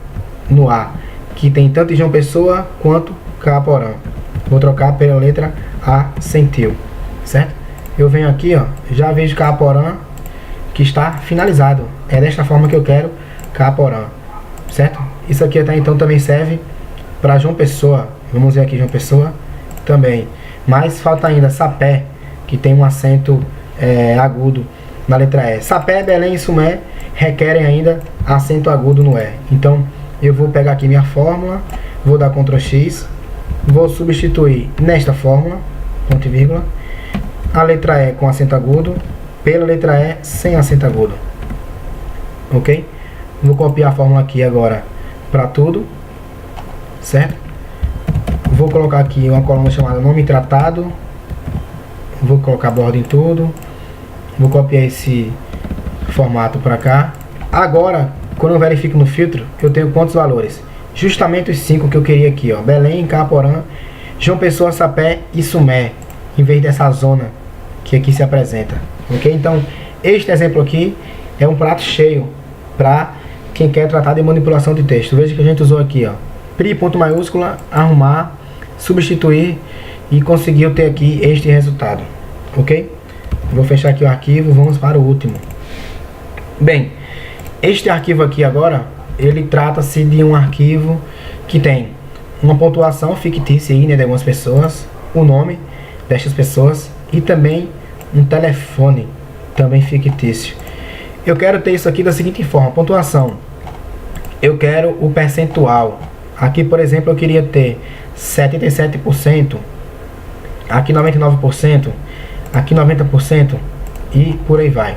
no A, que tem tanto João Pessoa quanto Caaporã. Vou trocar pela letra A sem tio, certo? Eu venho aqui, ó, já vejo Caaporã que está finalizado. É desta forma que eu quero Caaporã, certo? Isso aqui até então também serve para João Pessoa. Vamos ver aqui João Pessoa também. Mas falta ainda Sapé, que tem um acento agudo na letra E. Sapé, Belém e Sumé requerem ainda acento agudo no E. Então eu vou pegar aqui minha fórmula, vou dar Ctrl X, vou substituir nesta fórmula, ponto e vírgula, a letra E com acento agudo pela letra E sem acento agudo, ok? Vou copiar a fórmula aqui agora para tudo, certo? Vou colocar aqui uma coluna chamada nome tratado, vou colocar borda em tudo, vou copiar esse formato para cá. Agora, quando eu verifico no filtro, eu tenho quantos valores? Justamente os 5 que eu queria aqui, ó: Belém, Caaporã, João Pessoa, Sapé e Sumé, em vez dessa zona que aqui se apresenta, ok? Então, este exemplo aqui é um prato cheio para quem quer tratar de manipulação de texto. Veja que a gente usou aqui, ó, pri ponto maiúscula, arrumar, substituir e conseguiu ter aqui este resultado, ok? Vou fechar aqui o arquivo, vamos para o último. Bem, este arquivo aqui agora, ele trata-se de um arquivo que tem uma pontuação fictícia aí, né, de algumas pessoas, o nome destas pessoas e também um telefone também fictício. Eu quero ter isso aqui da seguinte forma: pontuação, eu quero o percentual. Aqui, por exemplo, eu queria ter 77%, aqui 99%, aqui 90% e por aí vai.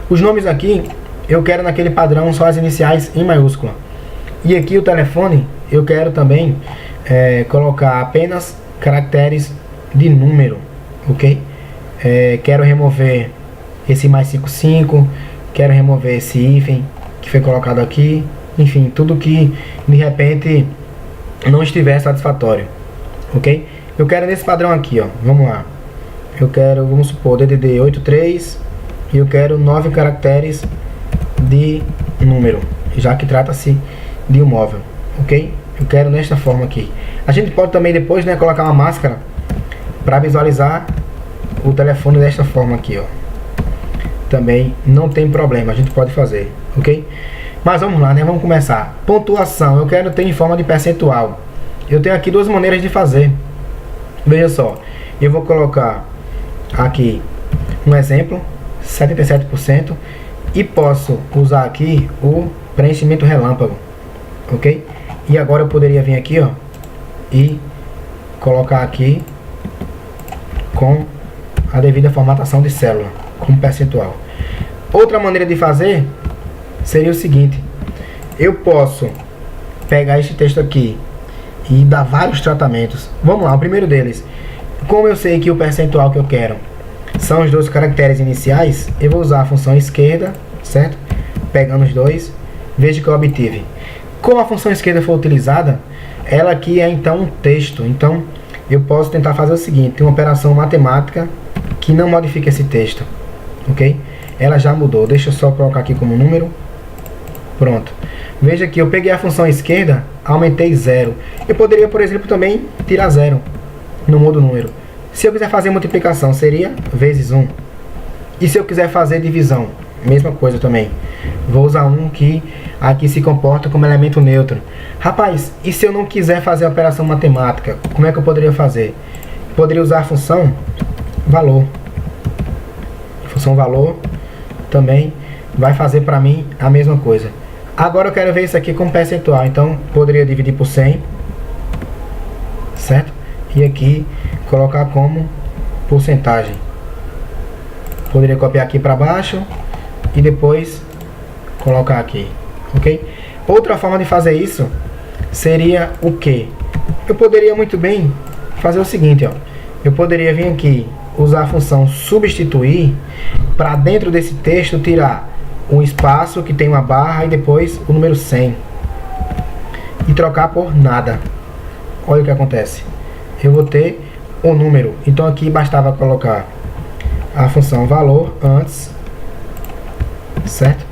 Os nomes aqui eu quero naquele padrão só as iniciais em maiúscula. E aqui o telefone eu quero também colocar apenas caracteres de número, ok? Quero remover esse mais 55, quero remover esse hífen que foi colocado aqui, enfim, tudo que de repente não estiver satisfatório, ok? Eu quero nesse padrão aqui, ó, vamos lá. Eu quero, vamos supor, DDD 83 e eu quero 9 caracteres de número, já que trata-se de um móvel, ok? Eu quero nesta forma aqui. A gente pode também depois, né, colocar uma máscara para visualizar o telefone desta forma aqui, ó. Também não tem problema, a gente pode fazer, ok? Mas vamos lá, né? Vamos começar. Pontuação, eu quero ter em forma de percentual. Eu tenho aqui duas maneiras de fazer. Veja só, eu vou colocar aqui um exemplo, 77%, e posso usar aqui o preenchimento relâmpago, ok? E agora eu poderia vir aqui, ó, e colocar aqui com a devida formatação de célula, como percentual. Outra maneira de fazer seria o seguinte: eu posso pegar este texto aqui e dar vários tratamentos. Vamos lá, o primeiro deles, como eu sei que o percentual que eu quero são os dois caracteres iniciais, eu vou usar a função esquerda, certo? Pegando os dois, veja que eu obtive. Como a função esquerda for utilizada, ela aqui é então um texto. Então eu posso tentar fazer o seguinte: uma operação matemática que não modifica esse texto, ok? Ela já mudou, deixa eu só colocar aqui como número. Pronto. Veja que eu peguei a função esquerda, aumentei 0. Eu poderia, por exemplo, também tirar 0 no modo número. Se eu quiser fazer multiplicação, seria vezes 1. E se eu quiser fazer divisão, mesma coisa também. Vou usar um que aqui se comporta como elemento neutro. Rapaz, e se eu não quiser fazer a operação matemática, como é que eu poderia fazer? Poderia usar a função valor. A função valor também vai fazer para mim a mesma coisa. Agora eu quero ver isso aqui como percentual, então poderia dividir por 100, certo? E aqui colocar como porcentagem. Poderia copiar aqui para baixo e depois colocar aqui, ok? Outra forma de fazer isso seria o que? Eu poderia muito bem fazer o seguinte, ó. Eu poderia vir aqui, usar a função substituir, para dentro desse texto tirar um espaço que tem uma barra e depois o número 100 e trocar por nada. Olha o que acontece, eu vou ter o número. Então aqui bastava colocar a função valor antes, certo?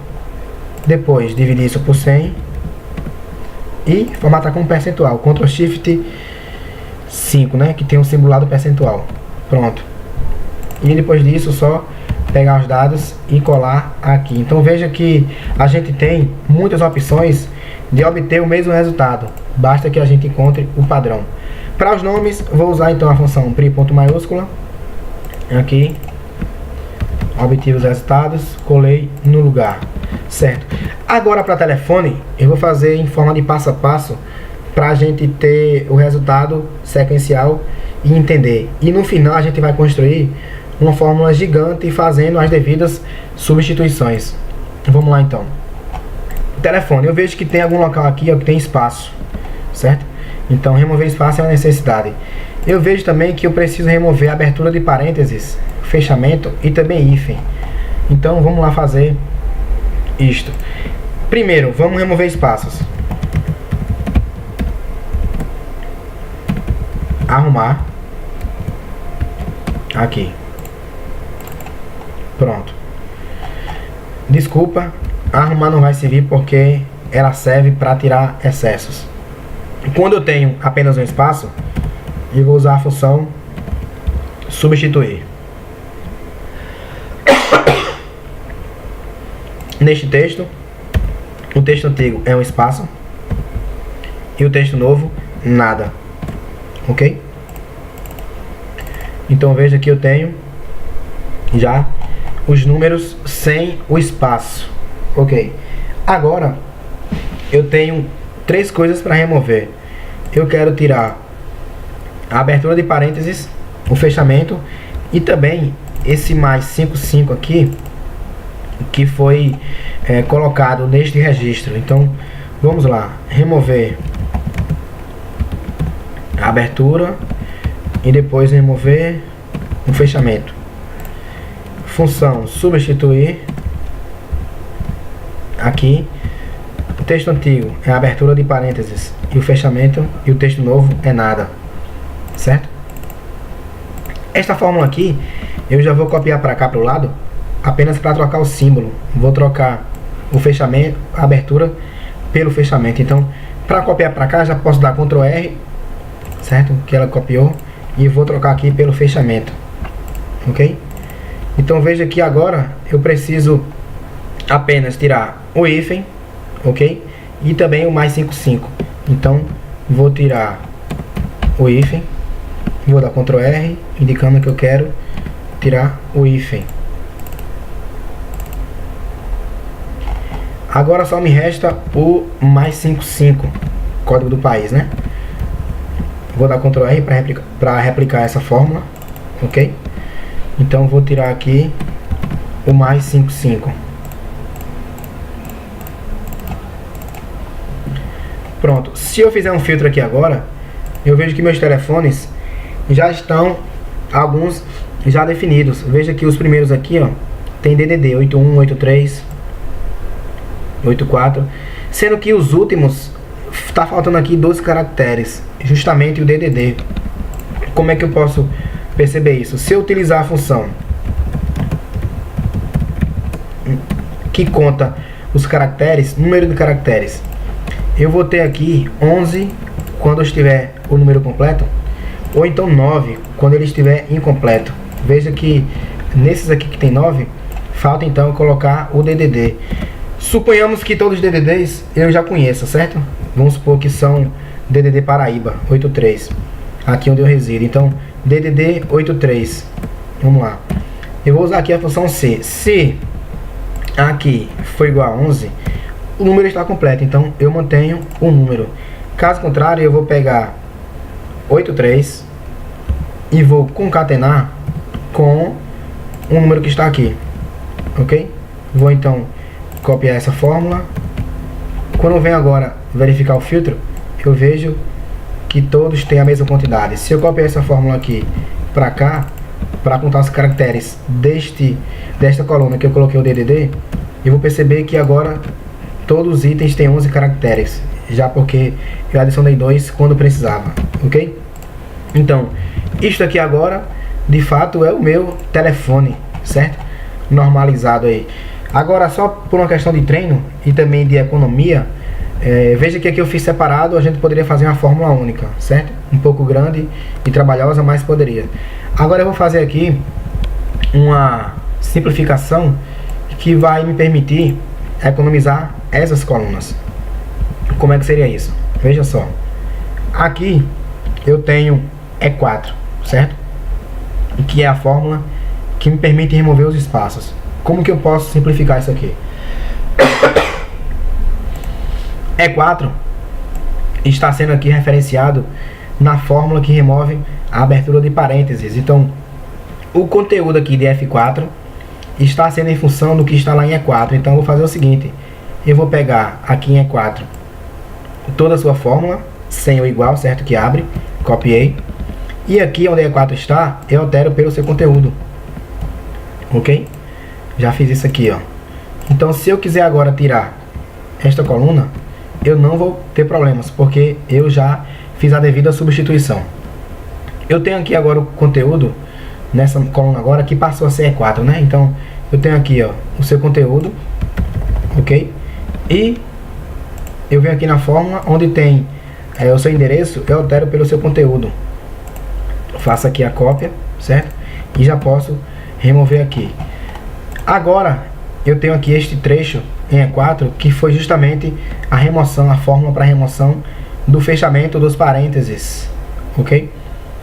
Depois dividir isso por 100 e formatar como percentual, Ctrl Shift 5, né, que tem um símbolo do percentual. Pronto. E depois disso só pegar os dados e colar aqui. Então veja que a gente tem muitas opções de obter o mesmo resultado, basta que a gente encontre o padrão. Para os nomes, vou usar então a função pri ponto maiúscula, aqui, obtive os resultados, colei no lugar, certo? Agora para telefone, eu vou fazer em forma de passo a passo, para a gente ter o resultado sequencial e entender. E no final a gente vai construir uma fórmula gigante fazendo as devidas substituições. Vamos lá então. Telefone, eu vejo que tem algum local aqui ó, que tem espaço, certo? Então remover espaço é uma necessidade. Eu vejo também que eu preciso remover a abertura de parênteses, fechamento e também hífen. Então vamos lá fazer isto. Primeiro, vamos remover espaços. Arrumar. Aqui. Pronto. Desculpa, arrumar não vai servir porque ela serve para tirar excessos. Quando eu tenho apenas um espaço, eu vou usar a função substituir. Neste texto, o texto antigo é um espaço e o texto novo, nada. Ok? Então veja que eu tenho já os números sem o espaço. Ok? Agora eu tenho três coisas para remover. Eu quero tirar a abertura de parênteses, o fechamento e também esse mais 55 aqui que foi colocado neste registro. Então vamos lá, remover a abertura e depois remover o fechamento. Função substituir. Aqui o texto antigo é a abertura de parênteses e o fechamento, e o texto novo é nada, certo? Esta fórmula aqui eu já vou copiar para cá para o lado, apenas para trocar o símbolo. Vou trocar o fechamento, a abertura pelo fechamento. Então para copiar para cá já posso dar Ctrl R, certo? Que ela copiou, e vou trocar aqui pelo fechamento. Ok? Então veja que agora eu preciso apenas tirar o hífen, ok? E também o mais 55. Então vou tirar o hífen, vou dar Ctrl R, indicando que eu quero tirar o hífen. Agora só me resta o mais 55, código do país, né? Vou dar Ctrl R para replicar essa fórmula, ok? Então vou tirar aqui o mais 55. Pronto. Se eu fizer um filtro aqui agora, eu vejo que meus telefones já estão, alguns já definidos. Veja que os primeiros aqui, ó, tem DDD 81, 83, 84, sendo que os últimos está faltando aqui 12 caracteres, justamente o DDD. Como é que eu posso perceber isso? Se eu utilizar a função que conta os caracteres, número de caracteres, eu vou ter aqui 11 quando eu estiver o número completo, ou então 9 quando ele estiver incompleto. Veja que nesses aqui que tem 9, falta então colocar o DDD. Suponhamos que todos os DDDs eu já conheça, certo? Vamos supor que são DDD Paraíba 83, aqui onde eu resido. Então DDD 83, vamos lá, eu vou usar aqui a função C. Se aqui for igual a 11, o número está completo, então eu mantenho o número. Caso contrário, eu vou pegar 83 e vou concatenar com o número que está aqui, ok? Vou então copiar essa fórmula. Quando eu venho agora verificar o filtro, eu vejo que todos têm a mesma quantidade. Se eu copiar essa fórmula aqui para cá, para contar os caracteres desta coluna que eu coloquei o DDD, eu vou perceber que agora todos os itens têm 11 caracteres, já porque eu adicionei 2 quando precisava, ok? Então, isto aqui agora, de fato, é o meu telefone, certo? Normalizado aí. Agora, só por uma questão de treino e também de economia, veja que aqui eu fiz separado, a gente poderia fazer uma fórmula única, certo? Um pouco grande e trabalhosa, mas poderia. Agora eu vou fazer aqui uma simplificação que vai me permitir economizar essas colunas. Como é que seria isso? Veja só. Aqui eu tenho E4, certo? Que é a fórmula que me permite remover os espaços. Como que eu posso simplificar isso aqui? E4 está sendo aqui referenciado na fórmula que remove a abertura de parênteses. Então, o conteúdo aqui de F4 está sendo em função do que está lá em E4. Então, eu vou fazer o seguinte. Eu vou pegar aqui em E4 toda a sua fórmula, sem o igual, certo? Que abre, copiei. E aqui onde E4 está, eu altero pelo seu conteúdo. Ok? Já fiz isso aqui, ó. Então, se eu quiser agora tirar esta coluna, eu não vou ter problemas, porque eu já fiz a devida substituição. Eu tenho aqui agora o conteúdo nessa coluna agora que passou a ser E4, né? Então, eu tenho aqui, ó, o seu conteúdo, ok? E eu venho aqui na fórmula onde tem o seu endereço, eu altero pelo seu conteúdo. Faço aqui a cópia, certo? E já posso remover aqui. Agora eu tenho aqui este trecho em E4 que foi justamente a remoção, a fórmula para remoção do fechamento dos parênteses, ok?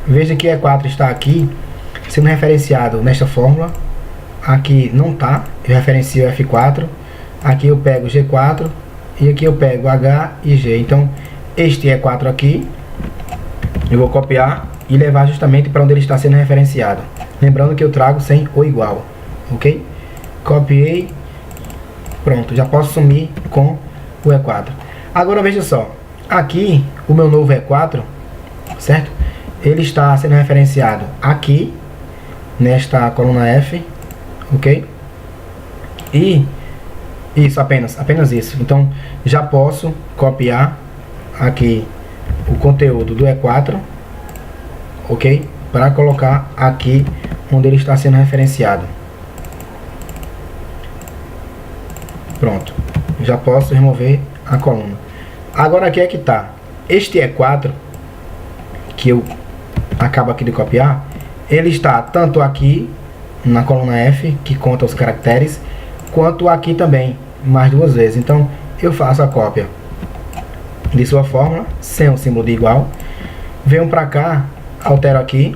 Veja que E4 está aqui sendo referenciado nesta fórmula. Aqui não tá, eu referencio F4, aqui eu pego G4 e aqui eu pego H e G. Então este E4 aqui eu vou copiar e levar justamente para onde ele está sendo referenciado, lembrando que eu trago sem o igual, ok? Copiei, pronto, já posso sumir com o E4. Agora veja só, aqui o meu novo E4, certo? Ele está sendo referenciado aqui nesta coluna F, ok? E isso, apenas isso. Então já posso copiar aqui o conteúdo do E4, ok? Para colocar aqui onde ele está sendo referenciado. Pronto, já posso remover a coluna. Agora aqui é que tá. Este E4 que eu acabo aqui de copiar, ele está tanto aqui na coluna F, que conta os caracteres, quanto aqui também, mais duas vezes. Então eu faço a cópia de sua fórmula, sem o símbolo de igual, venho para cá, altero aqui,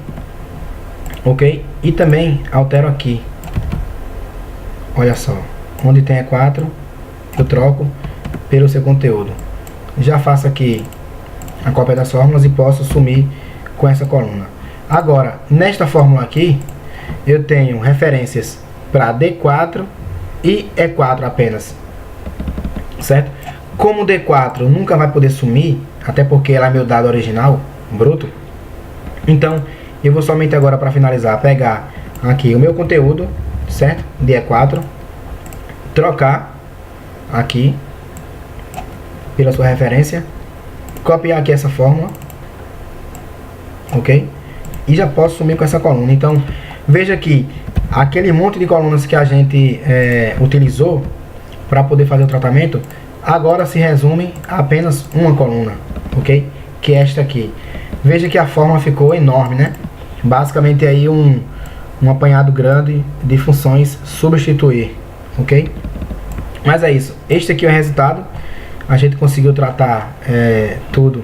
ok? E também altero aqui. Olha só, onde tem E4, eu troco pelo seu conteúdo. Já faço aqui a cópia das fórmulas e posso sumir com essa coluna. Agora, nesta fórmula aqui, eu tenho referências para D4 e E4 apenas, certo? Como D4 nunca vai poder sumir, até porque ela é meu dado original, bruto, então eu vou somente agora, para finalizar, pegar aqui o meu conteúdo, certo? De E4, trocar aqui pela sua referência, copiar aqui essa fórmula, ok? E já posso sumir com essa coluna. Então veja que aquele monte de colunas que a gente utilizou para poder fazer o tratamento, agora se resume a apenas uma coluna, ok? Que é esta aqui. Veja que a fórmula ficou enorme, né? Basicamente aí um apanhado grande de funções substituir, ok? Mas é isso, este aqui é o resultado. A gente conseguiu tratar tudo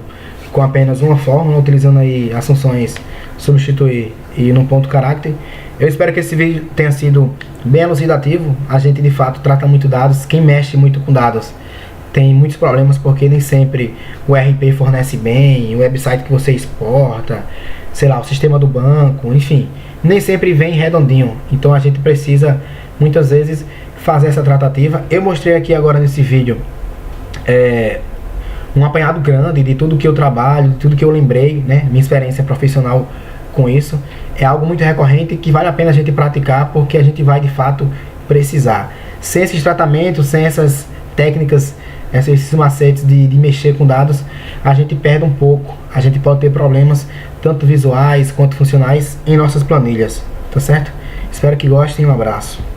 com apenas uma fórmula, utilizando aí as funções substituir e no ponto caráter. Eu espero que esse vídeo tenha sido bem elucidativo. A gente de fato trata muito dados. Quem mexe muito com dados tem muitos problemas, porque nem sempre o RP fornece bem, o website que você exporta, sei lá, o sistema do banco, enfim, nem sempre vem redondinho. Então a gente precisa muitas vezes fazer essa tratativa. Eu mostrei aqui agora nesse vídeo um apanhado grande de tudo que eu trabalho, de tudo que eu lembrei, né? Minha experiência profissional com isso é algo muito recorrente que vale a pena a gente praticar, porque a gente vai de fato precisar. Sem esses tratamentos, sem essas técnicas, esses macetes de mexer com dados, a gente perde um pouco. A gente pode ter problemas tanto visuais quanto funcionais em nossas planilhas, tá certo? Espero que gostem, um abraço.